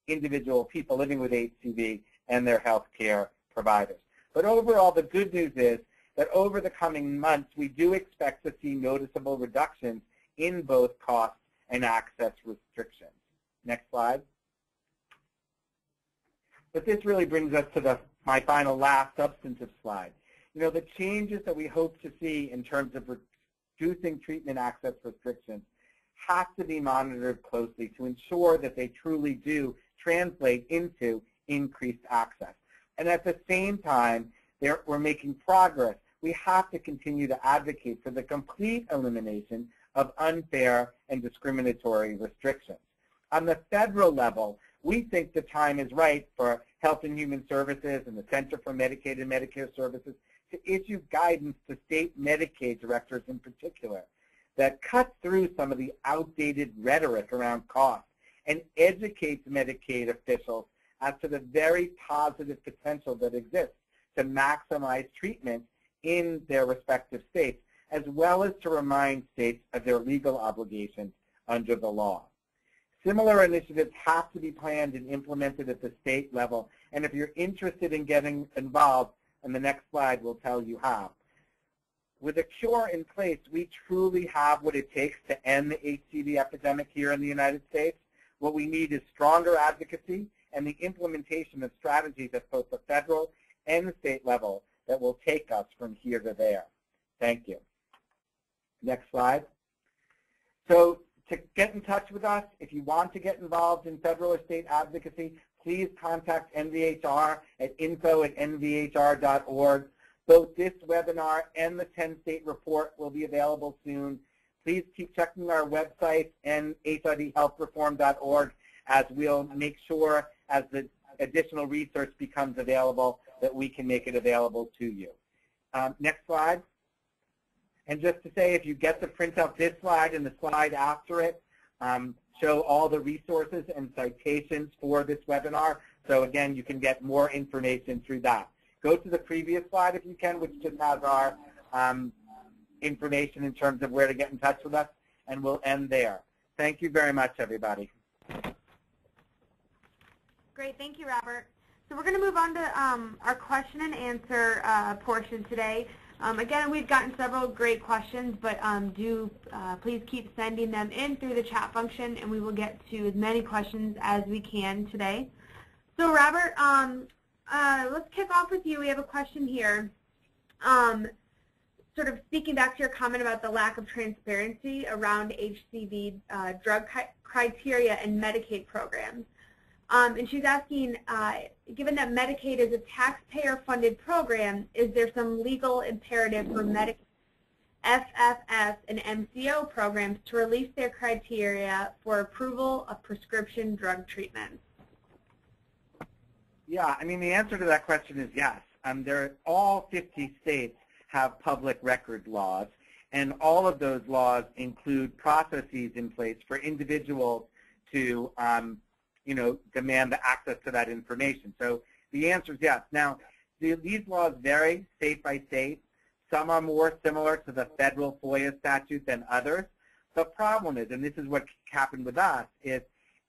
S2: individual people living with HCV and their health care providers. But overall, the good news is that over the coming months, we do expect to see noticeable reductions in both costs and access restrictions. Next slide. But this really brings us to the my final last substantive slide. You know, the changes that we hope to see in terms of reducing treatment access restrictions have to be monitored closely to ensure that they truly do translate into increased access. And at the same time, we're making progress. We have to continue to advocate for the complete elimination of unfair and discriminatory restrictions. On the federal level, we think the time is right for Health and Human Services and the Center for Medicaid and Medicare Services to issue guidance to state Medicaid directors in particular that cuts through some of the outdated rhetoric around cost and educates Medicaid officials as to the very positive potential that exists to maximize treatment in their respective states, as well as to remind states of their legal obligations under the law. Similar initiatives have to be planned and implemented at the state level, and if you're interested in getting involved, and the next slide will tell you how. With a cure in place, we truly have what it takes to end the HCV epidemic here in the United States. What we need is stronger advocacy and the implementation of strategies at both the federal and the state level that will take us from here to there. Thank you. Next slide. So to get in touch with us, if you want to get involved in federal or state advocacy, please contact NVHR at info@nvhr.org. Both this webinar and the 10-state report will be available soon. Please keep checking our website and HIVHealthReform.org as we'll make sure as the additional research becomes available that we can make it available to you. Next slide. And just to say, if you get to print out this slide and the slide after it, show all the resources and citations for this webinar. So again, you can get more information through that. Go to the previous slide if you can, which just has our information in terms of where to get in touch with us, and we'll end there. Thank you very much, everybody.
S1: Great, thank you, Robert. So we're going to move on to our question and answer portion today. Again, we've gotten several great questions, but please keep sending them in through the chat function, and we will get to as many questions as we can today. So Robert, let's kick off with you. We have a question here. Sort of speaking back to your comment about the lack of transparency around HCV drug criteria and Medicaid programs. And she's asking, given that Medicaid is a taxpayer-funded program, is there some legal imperative for Medicaid, FFS, and MCO programs to release their criteria for approval of prescription drug treatments?
S2: Yeah, I mean, the answer to that question is yes. All 50 states have public record laws, and all of those laws include processes in place for individuals to demand the access to that information. So the answer is yes. Now, these laws vary state by state. Some are more similar to the federal FOIA statute than others. The problem is, and this is what happened with us, is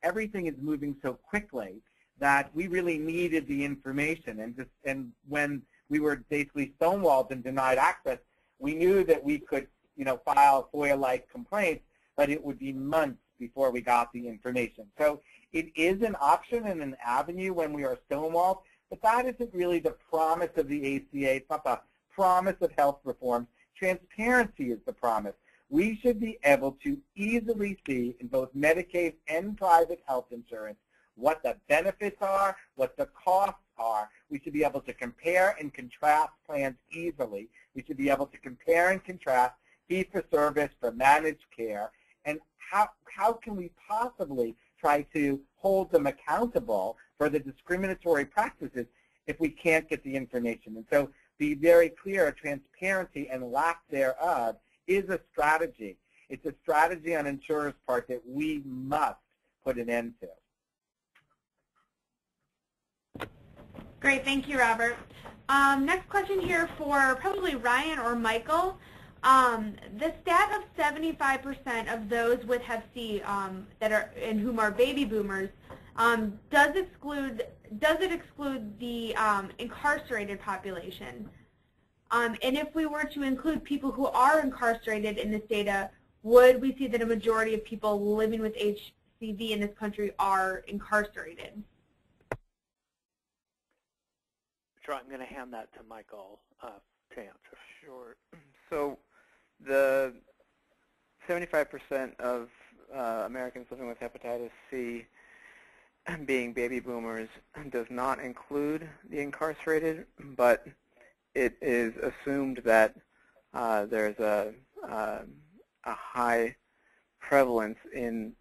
S2: everything is moving so quickly that we really needed the information. And when we were basically stonewalled and denied access, we knew that we could file FOIA-like complaints, but it would be months before we got the information. So it is an option and an avenue when we are stonewalled, but that isn't really the promise of the ACA. It's not the promise of health reform. Transparency is the promise. We should be able to easily see in both Medicaid and private health insurance what the benefits are, what the costs are. We should be able to compare and contrast plans easily. We should be able to compare and contrast fee-for-service for managed care. And how can we possibly try to hold them accountable for the discriminatory practices if we can't get the information? And so be very clear, transparency and lack thereof is a strategy. It's a strategy on insurers' part that we must put an end to.
S1: Great, thank you, Robert. Next question here for probably Ryan or Michael. The stat of 75% of those with Hep C and whom are baby boomers, does it exclude the incarcerated population? And if we were to include people who are incarcerated in this data, would we see that a majority of people living with HCV in this country are incarcerated?
S3: Sure, I'm going to hand that to Michael to answer.
S4: Sure. So the 75% of Americans living with hepatitis C being baby boomers does not include the incarcerated, but it is assumed that there's a high prevalence in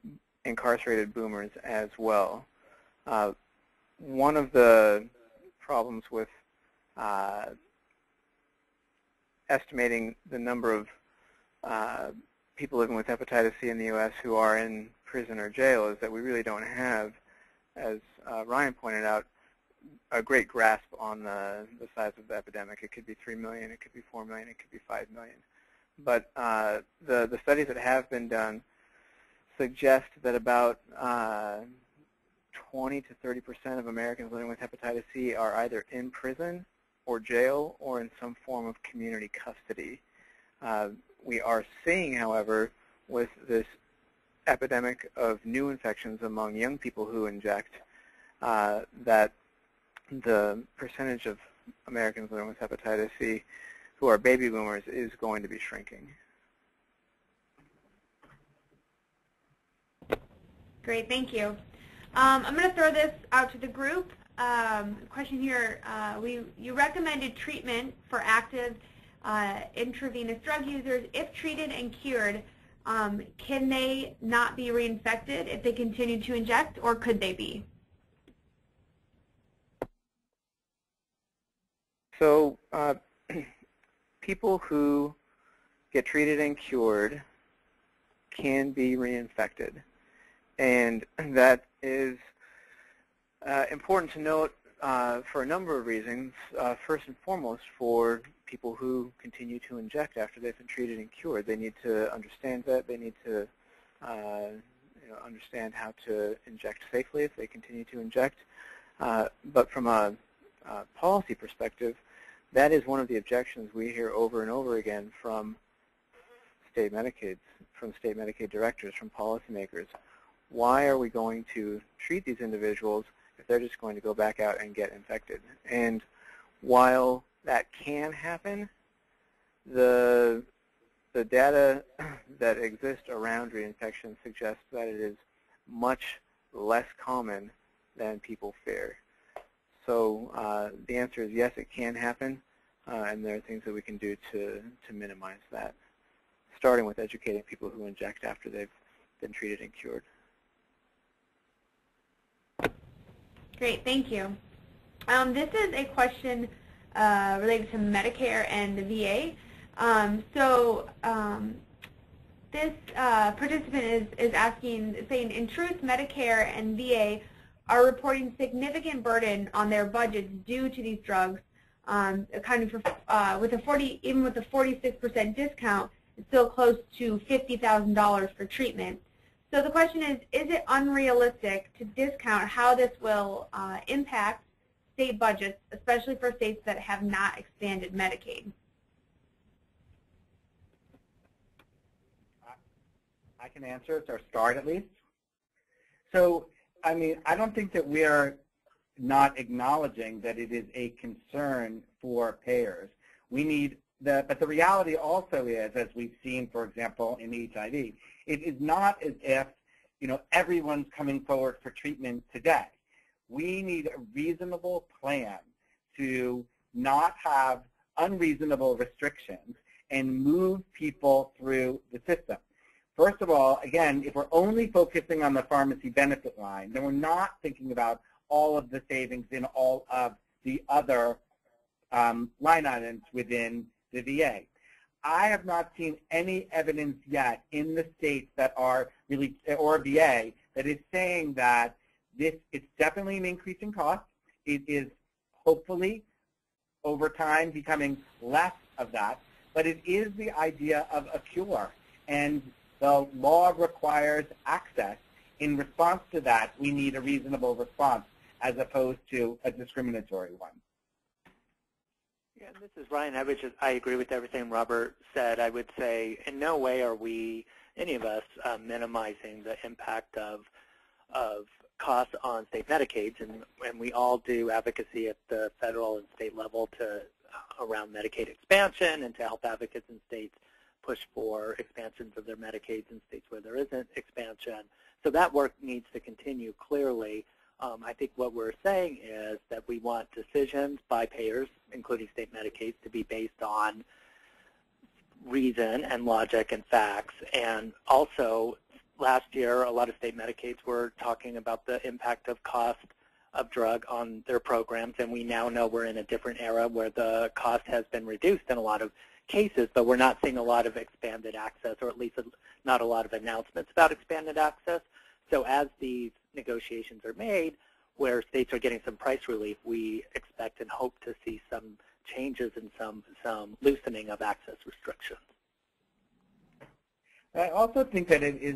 S4: incarcerated boomers as well. One of the problems with estimating the number of people living with hepatitis C in the U.S. who are in prison or jail is that we really don't have, as Ryan pointed out, a great grasp on the size of the epidemic. It could be 3 million, it could be 4 million, it could be 5 million. But the studies that have been done suggest that about 20 to 30% of Americans living with hepatitis C are either in prison or jail or in some form of community custody. We are seeing, however, with this epidemic of new infections among young people who inject, that the percentage of Americans living with hepatitis C who are baby boomers is going to be shrinking.
S1: Great, thank you. I'm going to throw this out to the group. Question here, you recommended treatment for active intravenous drug users. If treated and cured, can they not be reinfected if they continue to inject, or could they be?
S4: So people who get treated and cured can be reinfected. And that is important to note for a number of reasons. First and foremost, for people who continue to inject after they've been treated and cured. They need to understand that. They need to understand how to inject safely if they continue to inject. But from a policy perspective, that is one of the objections we hear over and over again from state Medicaid directors, from policymakers. Why are we going to treat these individuals if they're just going to go back out and get infected? And while that can happen, the data that exists around reinfection suggests that it is much less common than people fear. So the answer is yes, it can happen, and there are things that we can do to minimize that, starting with educating people who inject after they've been treated and cured.
S1: Great, thank you. This is a question related to Medicare and the VA. This participant is asking, saying, in truth, Medicare and VA are reporting significant burden on their budgets due to these drugs, accounting for even with a 46% discount, it's still close to $50,000 for treatment. So the question is it unrealistic to discount how this will impact state budgets, especially for states that have not expanded Medicaid?
S2: I can answer it, or start at least. So, I mean, I don't think that we are not acknowledging that it is a concern for payers. We need but the reality also is, as we've seen, for example, in HIV, it is not as if, everyone's coming forward for treatment today. We need a reasonable plan to not have unreasonable restrictions and move people through the system. First of all, again, if we're only focusing on the pharmacy benefit line, then we're not thinking about all of the savings in all of the other line items within the VA. I have not seen any evidence yet in the states that are really, or VA, that is saying that it's definitely an increase in cost. It is hopefully over time becoming less of that, but it is the idea of a cure, and the law requires access. In response to that, we need a reasonable response as opposed to a discriminatory one.
S3: Yeah, this is Ryan. I agree with everything Robert said. I would say in no way are we, any of us, minimizing the impact of costs on state Medicaids, and we all do advocacy at the federal and state level around Medicaid expansion and to help advocates in states push for expansions of their Medicaids in states where there isn't expansion. So that work needs to continue clearly. I think what we're saying is that we want decisions by payers, including state Medicaids, to be based on reason and logic and facts. And also, last year, a lot of state Medicaids were talking about the impact of cost of drug on their programs, and we now know we're in a different era where the cost has been reduced in a lot of cases, but we're not seeing a lot of expanded access, or at least not a lot of announcements about expanded access. So as these negotiations are made, where states are getting some price relief, we expect and hope to see some changes and some loosening of access restrictions.
S2: I also think that it is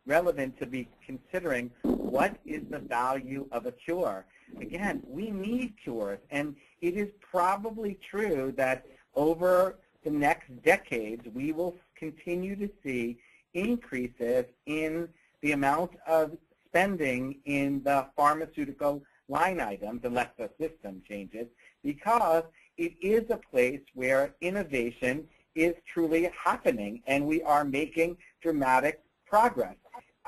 S2: relevant to be considering what is the value of a cure. Again, we need cures, and it is probably true that over the next decades we will continue to see increases in the amount of spending in the pharmaceutical line items unless the system changes, because it is a place where innovation is truly happening and we are making dramatic progress.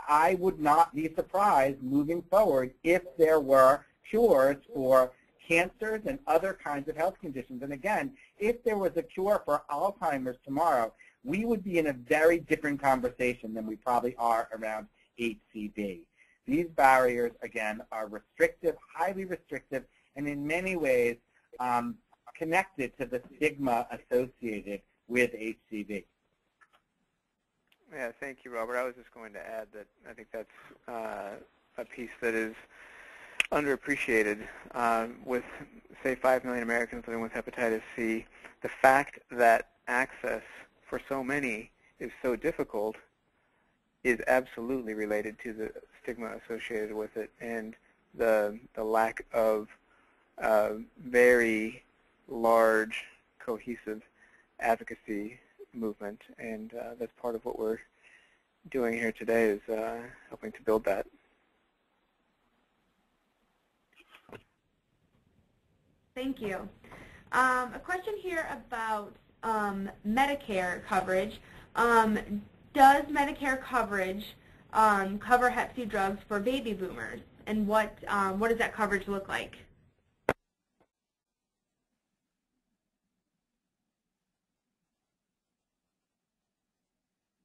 S2: I would not be surprised moving forward if there were cures for cancers and other kinds of health conditions. And again, if there was a cure for Alzheimer's tomorrow, we would be in a very different conversation than we probably are around HCV. These barriers, again, are restrictive, highly restrictive, and in many ways connected to the stigma associated with HCV.
S4: Yeah, thank you, Robert. I was just going to add that I think that's a piece that is underappreciated. With, say, 5 million Americans living with hepatitis C, the fact that access for so many is so difficult is absolutely related to the stigma associated with it and the lack of very large, cohesive advocacy movement, and that's part of what we're doing here today is helping to build that.
S1: Thank you. A question here about Medicare coverage. Does Medicare coverage cover Hep C drugs for baby boomers, and what does that coverage look like?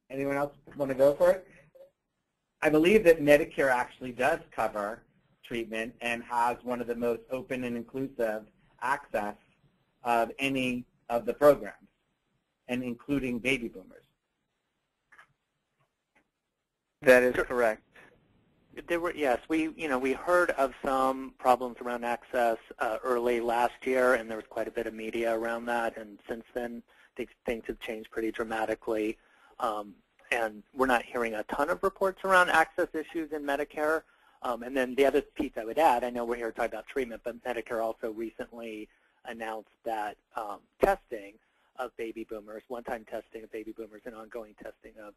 S2: Anyone else want to go for it? I believe that Medicare actually does cover treatment and has one of the most open and inclusive access of any of the programs, and including baby boomers.
S4: That is correct.
S3: There were, yes, we heard of some problems around access early last year, and there was quite a bit of media around that, and since then things have changed pretty dramatically. And we're not hearing a ton of reports around access issues in Medicare. And then the other piece I would add, I know we're here to talk about treatment, but Medicare also recently announced that testing of baby boomers, one-time testing of baby boomers and ongoing testing of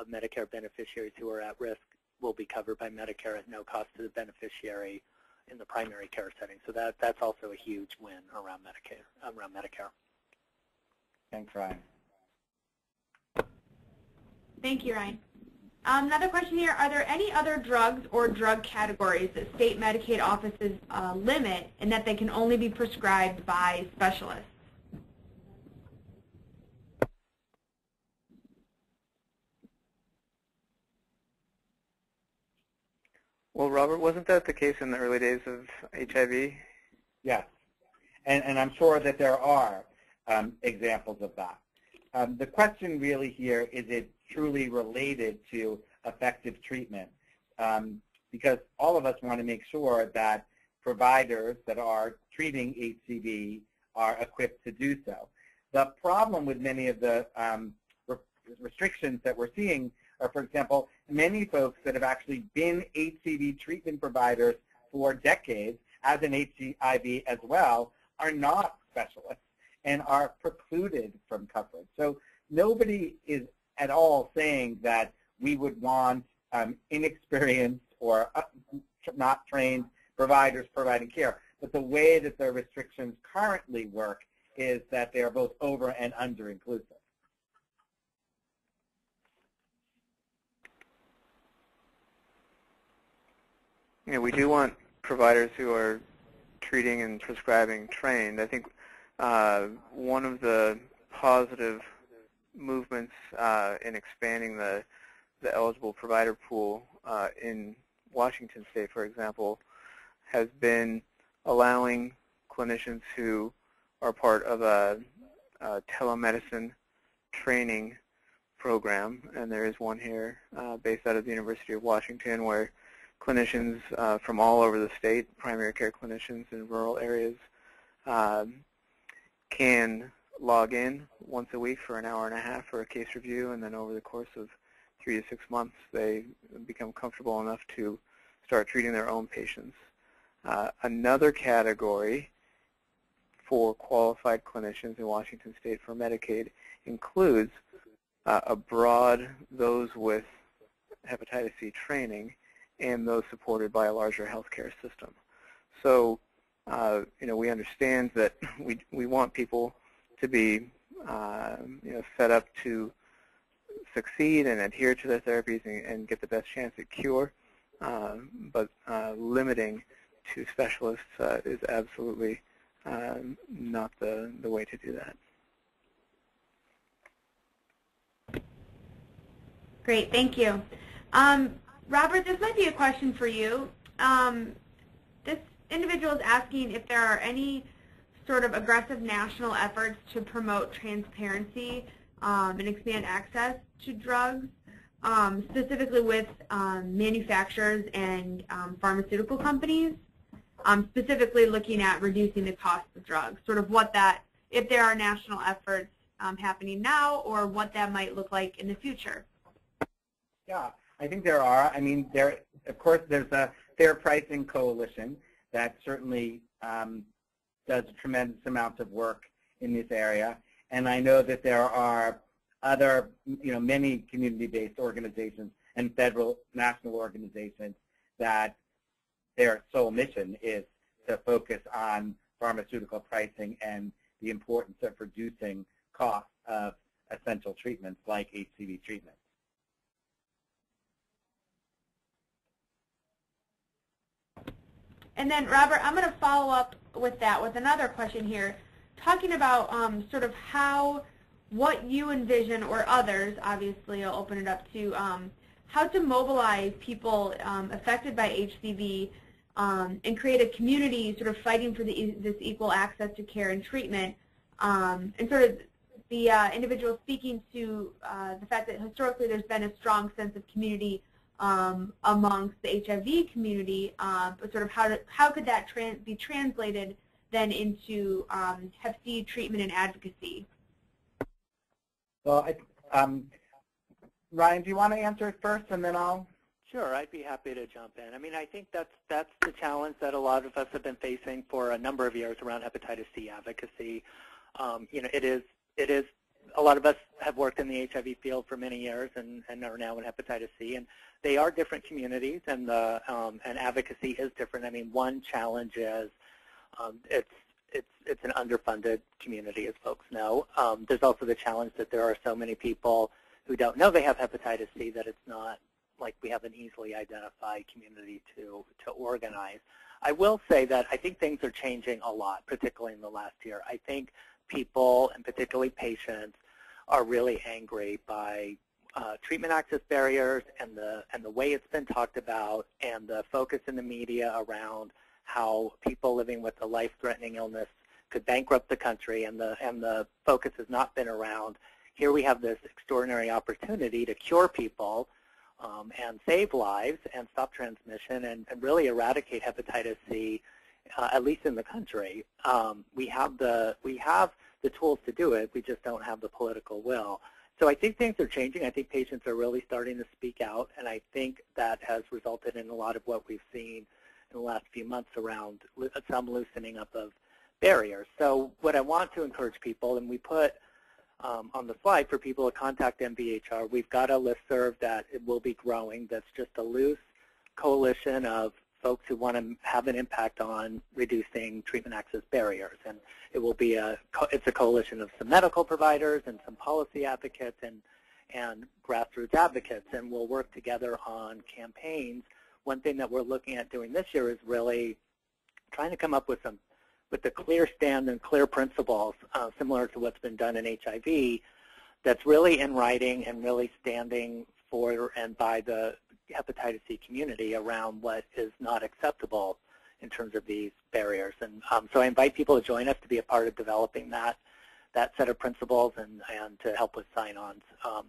S3: Medicare beneficiaries who are at risk will be covered by Medicare at no cost to the beneficiary in the primary care setting. So that's also a huge win around Medicare.
S2: Thanks, Ryan.
S1: Thank you, Ryan. Another question here, are there any other drugs or drug categories that state Medicaid offices limit and that they can only be prescribed by specialists?
S4: Well, Robert, wasn't that the case in the early days of HIV?
S2: Yes, and I'm sure that there are examples of that. The question really here, is it truly related to effective treatment? Because all of us want to make sure that providers that are treating HCV are equipped to do so. The problem with many of the restrictions that we're seeing are, for example, many folks that have actually been HCV treatment providers for decades, as an HIV as well, are not specialists and are precluded from coverage. So nobody is at all saying that we would want inexperienced or not trained providers providing care. But the way that the restrictions currently work is that they are both over and under inclusive.
S4: Yeah, we do want providers who are treating and prescribing trained. I think one of the positive movements in expanding the eligible provider pool in Washington State, for example, has been allowing clinicians who are part of a telemedicine training program, and there is one here based out of the University of Washington where clinicians from all over the state, primary care clinicians in rural areas, can log in once a week for an hour and a half for a case review, and then over the course of 3 to 6 months they become comfortable enough to start treating their own patients. Another category for qualified clinicians in Washington State for Medicaid includes abroad those with hepatitis C training and those supported by a larger healthcare system. So, we understand that we want people to be, set up to succeed and adhere to their therapies and get the best chance at cure, but limiting to specialists is absolutely not the way to do that.
S1: Great, thank you. Robert, this might be a question for you. This individual is asking if there are any sort of aggressive national efforts to promote transparency and expand access to drugs, specifically with manufacturers and pharmaceutical companies, specifically looking at reducing the cost of drugs, sort of what that, if there are national efforts happening now or what that might look like in the future.
S2: Yeah, I think there are. I mean, of course, there's a fair pricing coalition that certainly does a tremendous amount of work in this area. And I know that there are other, many community-based organizations and federal, national organizations that their sole mission is to focus on pharmaceutical pricing and the importance of reducing costs of essential treatments like HCV treatment.
S1: And then, Robert, I'm going to follow up with that with another question here, talking about sort of what you envision, or others, obviously I'll open it up to, how to mobilize people affected by HCV and create a community sort of fighting for this equal access to care and treatment, and sort of the individual speaking to the fact that historically there's been a strong sense of community amongst the HIV community, but sort of how could that be translated then into Hep C treatment and advocacy?
S2: Well, Ryan, do you want to answer it first, and then I'll?
S3: Sure, I'd be happy to jump in. I mean, I think that's the challenge that a lot of us have been facing for a number of years around hepatitis C advocacy. It is. A lot of us have worked in the HIV field for many years and are now in hepatitis C, and they are different communities, and and advocacy is different. I mean, one challenge is it's an underfunded community, as folks know. There's also the challenge that there are so many people who don't know they have hepatitis C that it's not like we have an easily identified community to organize. I will say that I think things are changing a lot, particularly in the last year. I think people, and particularly patients, are really angry by treatment access barriers and the way it's been talked about, and the focus in the media around how people living with a life-threatening illness could bankrupt the country, and the focus has not been around, here we have this extraordinary opportunity to cure people and save lives and stop transmission and really eradicate hepatitis C, at least in the country. We have the tools to do it, we just don't have the political will. So I think things are changing. I think patients are really starting to speak out, and I think that has resulted in a lot of what we've seen in the last few months around some loosening up of barriers. So what I want to encourage people, and we put on the slide for people to contact MVHR, we've got a listserv that it will be growing that's just a loose coalition of folks who want to have an impact on reducing treatment access barriers. And it will be it's a coalition of some medical providers and some policy advocates and grassroots advocates, and we'll work together on campaigns. One thing that we're looking at doing this year is really trying to come up with a clear stand and clear principles, similar to what's been done in HIV, that's really in writing and really standing for and by the hepatitis C community around what is not acceptable in terms of these barriers. And so I invite people to join us to be a part of developing that set of principles and to help with sign-ons.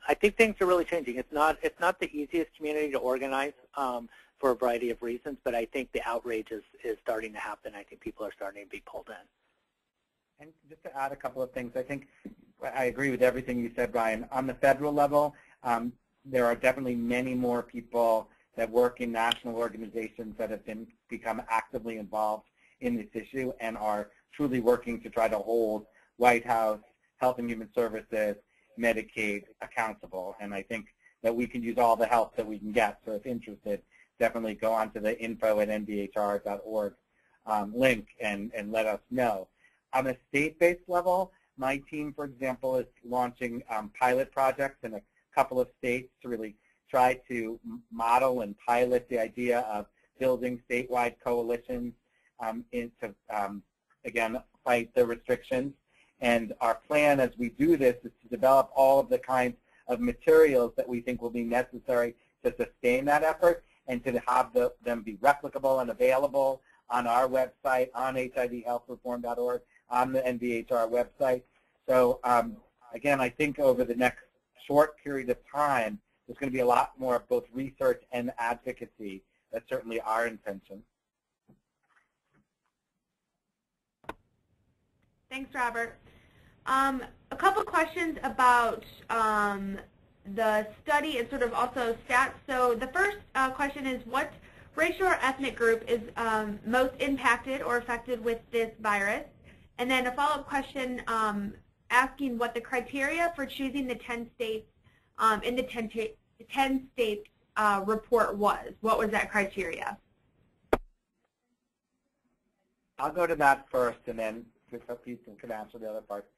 S3: I think things are really changing. It's not the easiest community to organize for a variety of reasons, but I think the outrage is starting to happen. I think people are starting to be pulled in.
S2: And just to add a couple of things, I think I agree with everything you said, Brian. On the federal level, there are definitely many more people that work in national organizations that have become actively involved in this issue and are truly working to try to hold White House, Health and Human Services, Medicaid accountable. And I think that we can use all the help that we can get. So if interested, definitely go onto the info@nvhr.org link and let us know. On a state-based level, my team, for example, is launching pilot projects in a couple of states to really try to model and pilot the idea of building statewide coalitions to, again, fight the restrictions. And our plan as we do this is to develop all of the kinds of materials that we think will be necessary to sustain that effort and to have them be replicable and available on our website, on HIVHealthReform.org, on the NVHR website. So again, I think over the next short period of time, there's going to be a lot more of both research and advocacy. That's certainly our intention.
S1: Thanks, Robert. A couple questions about the study and sort of also stats. So the first question is, what racial or ethnic group is most impacted or affected with this virus? And then a follow-up question asking what the criteria for choosing the 10 states in the 10 states report was. What was that criteria?
S2: I'll go to that first, and then people can answer the other part.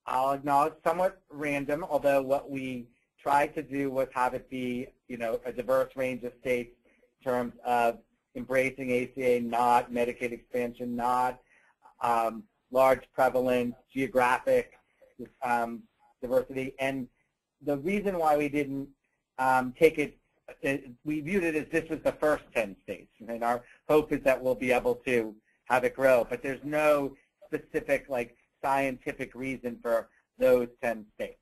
S2: I'll acknowledge somewhat random, although what we tried to do was have it be, a diverse range of states in terms of embracing ACA, not Medicaid expansion, not large prevalence, geographic diversity. And the reason why we didn't take it, we viewed it as this was the first 10 states. And our hope is that we'll be able to have it grow. But there's no specific, scientific reason for those 10 states.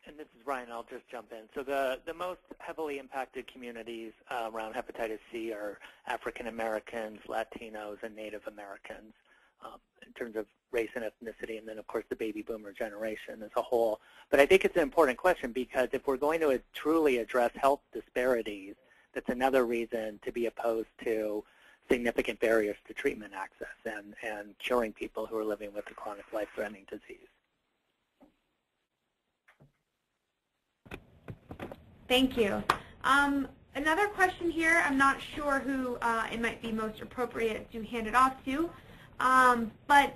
S3: And this is Ryan. I'll just jump in. So the most heavily impacted communities around hepatitis C are African Americans, Latinos, and Native Americans in terms of race and ethnicity, and then, of course, the baby boomer generation as a whole. But I think it's an important question because if we're going to truly address health disparities, that's another reason to be opposed to significant barriers to treatment access and curing people who are living with a chronic life-threatening disease.
S1: Thank you. Another question here, I'm not sure who it might be most appropriate to hand it off to, but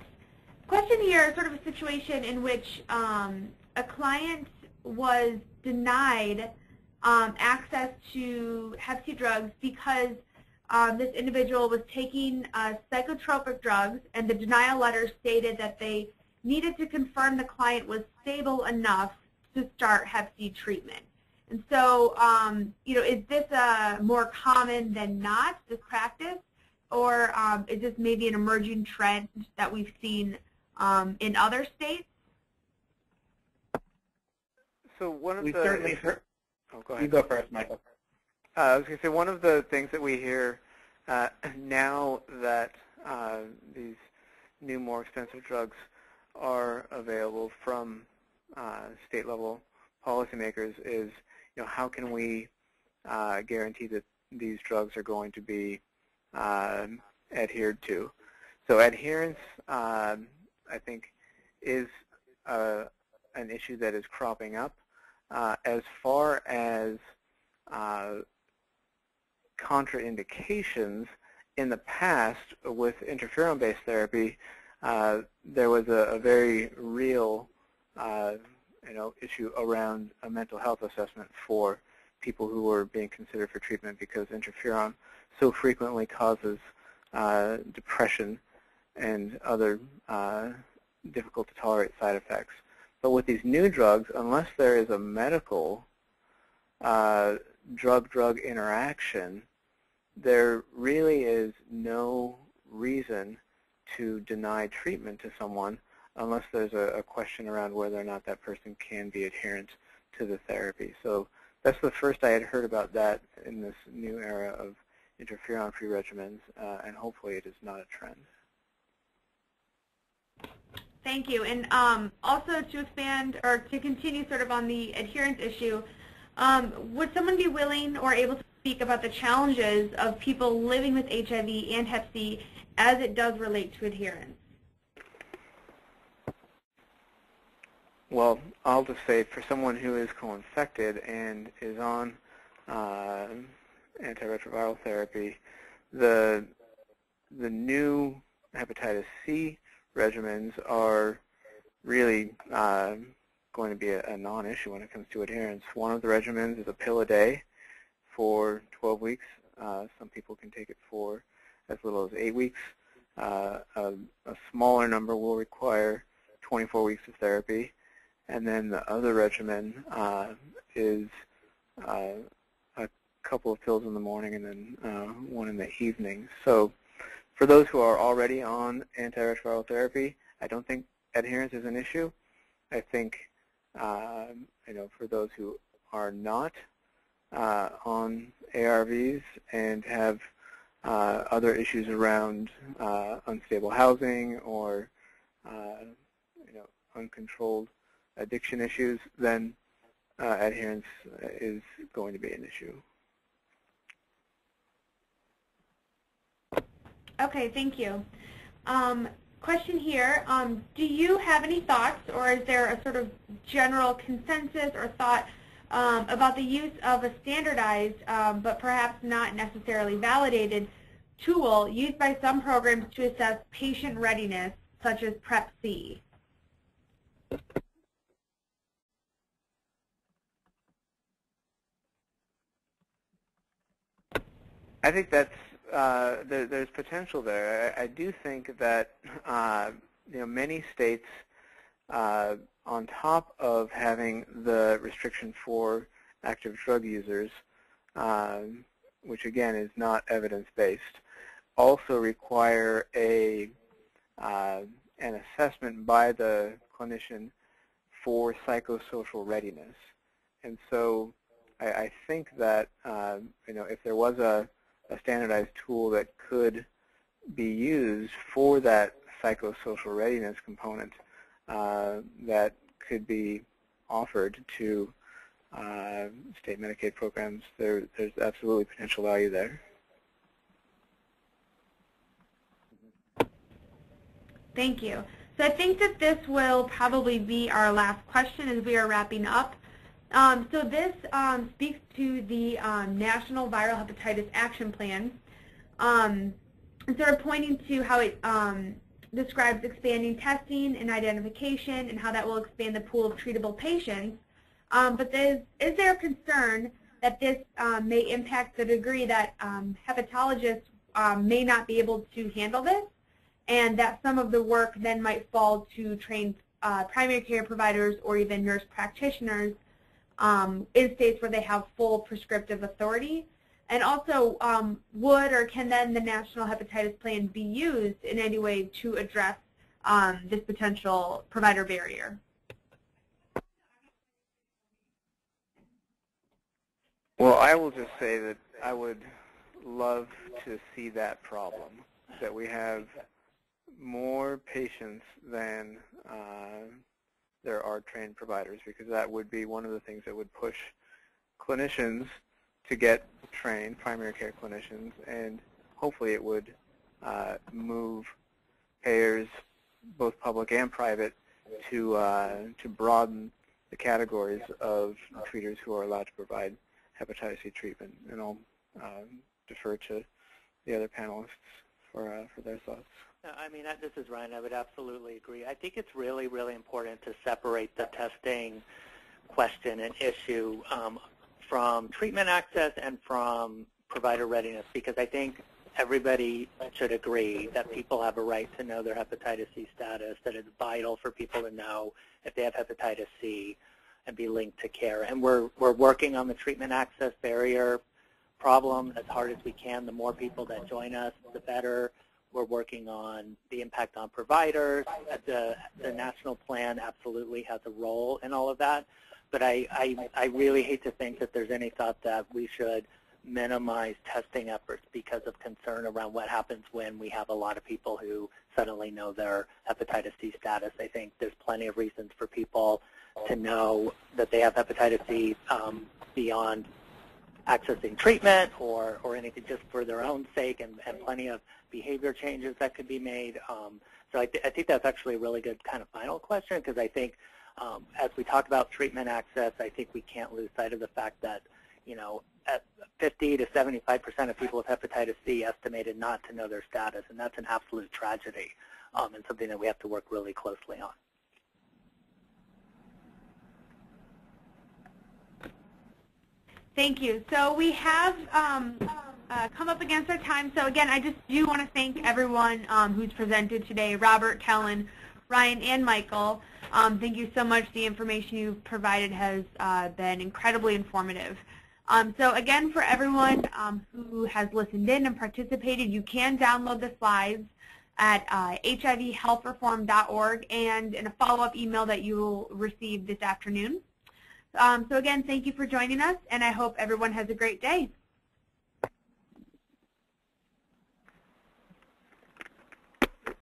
S1: question here is sort of a situation in which a client was denied access to Hep C drugs because this individual was taking psychotropic drugs, and the denial letter stated that they needed to confirm the client was stable enough to start Hep C treatment. And so, is this more common than not, this practice, or is this maybe an emerging trend that we've seen in other states?
S4: So one of
S2: we
S4: the
S2: certainly heard.
S4: Oh, go ahead.
S2: You go first, Michael.
S4: I was going to say one of the things that we hear now that these new, more expensive drugs are available from state-level policymakers is, how can we guarantee that these drugs are going to be adhered to? So adherence, I think, is an issue that is cropping up. As far as contraindications, in the past with interferon-based therapy, there was a very real issue around a mental health assessment for people who were being considered for treatment because interferon so frequently causes depression and other difficult to tolerate side effects. But with these new drugs, unless there is a medical drug-drug interaction, there really is no reason to deny treatment to someone unless there's a question around whether or not that person can be adherent to the therapy. So that's the first I had heard about that in this new era of interferon-free regimens, and hopefully it is not a trend.
S1: Thank you. And also to expand or to continue sort of on the adherence issue, would someone be willing or able to speak about the challenges of people living with HIV and Hep C as it does relate to adherence?
S4: Well, I'll just say for someone who is co-infected and is on antiretroviral therapy, the new hepatitis C regimens are really going to be a non-issue when it comes to adherence. One of the regimens is a pill a day for 12 weeks. Some people can take it for as little as 8 weeks. A smaller number will require 24 weeks of therapy. And then the other regimen is a couple of pills in the morning and then one in the evening. So for those who are already on antiretroviral therapy, I don't think adherence is an issue. I think for those who are not on ARVs and have other issues around unstable housing or uncontrolled addiction issues, then adherence is going to be an issue.
S1: Okay, thank you. Question here, do you have any thoughts, or is there a sort of general consensus or thought about the use of a standardized but perhaps not necessarily validated tool used by some programs to assess patient readiness, such as PrEP-C?
S4: I think that's there's potential there. I do think that many states, on top of having the restriction for active drug users, which again is not evidence-based, also require an assessment by the clinician for psychosocial readiness. And so I think that if there was a standardized tool that could be used for that psychosocial readiness component that could be offered to state Medicaid programs, there's absolutely potential value there.
S1: Thank you. So I think that this will probably be our last question as we are wrapping up. So this speaks to the National Viral Hepatitis Action Plan, and sort of pointing to how it describes expanding testing and identification and how that will expand the pool of treatable patients. But is there a concern that this may impact the degree that hepatologists may not be able to handle this, and that some of the work then might fall to trained primary care providers or even nurse practitioners in states where they have full prescriptive authority? And also, would or can then the National Hepatitis Plan be used in any way to address this potential provider barrier?
S4: Well, I will just say that I would love to see that problem, that we have more patients than there are trained providers, because that would be one of the things that would push clinicians to get trained, primary care clinicians, and hopefully it would move payers, both public and private, to broaden the categories of treaters who are allowed to provide hepatitis C treatment. And I'll defer to the other panelists for their thoughts.
S3: I mean, this is Ryan. I would absolutely agree. I think it's really, really important to separate the testing question and issue from treatment access and from provider readiness, because I think everybody should agree that people have a right to know their hepatitis C status, that it's vital for people to know if they have hepatitis C and be linked to care. And we're working on the treatment access barrier problem as hard as we can. The more people that join us, the better. We're working on the impact on providers. The national plan absolutely has a role in all of that. But I really hate to think that there's any thought that we should minimize testing efforts because of concern around what happens when we have a lot of people who suddenly know their hepatitis C status. I think there's plenty of reasons for people to know that they have hepatitis C beyond accessing treatment or anything, just for their own sake, and plenty of behavior changes that could be made. So I think that's actually a really good kind of final question, because I think as we talk about treatment access, I think we can't lose sight of the fact that, you know, at 50 to 75% of people with hepatitis C estimated not to know their status, and that's an absolute tragedy and something that we have to work really closely on.
S1: Thank you. So we have come up against our time. So again, I just do want to thank everyone who's presented today, Robert, Kellen, Ryan, and Michael. Thank you so much. The information you've provided has been incredibly informative. So again, for everyone who has listened in and participated, you can download the slides at HIVhealthreform.org and in a follow-up email that you will receive this afternoon. So again, thank you for joining us, and I hope everyone has a great day.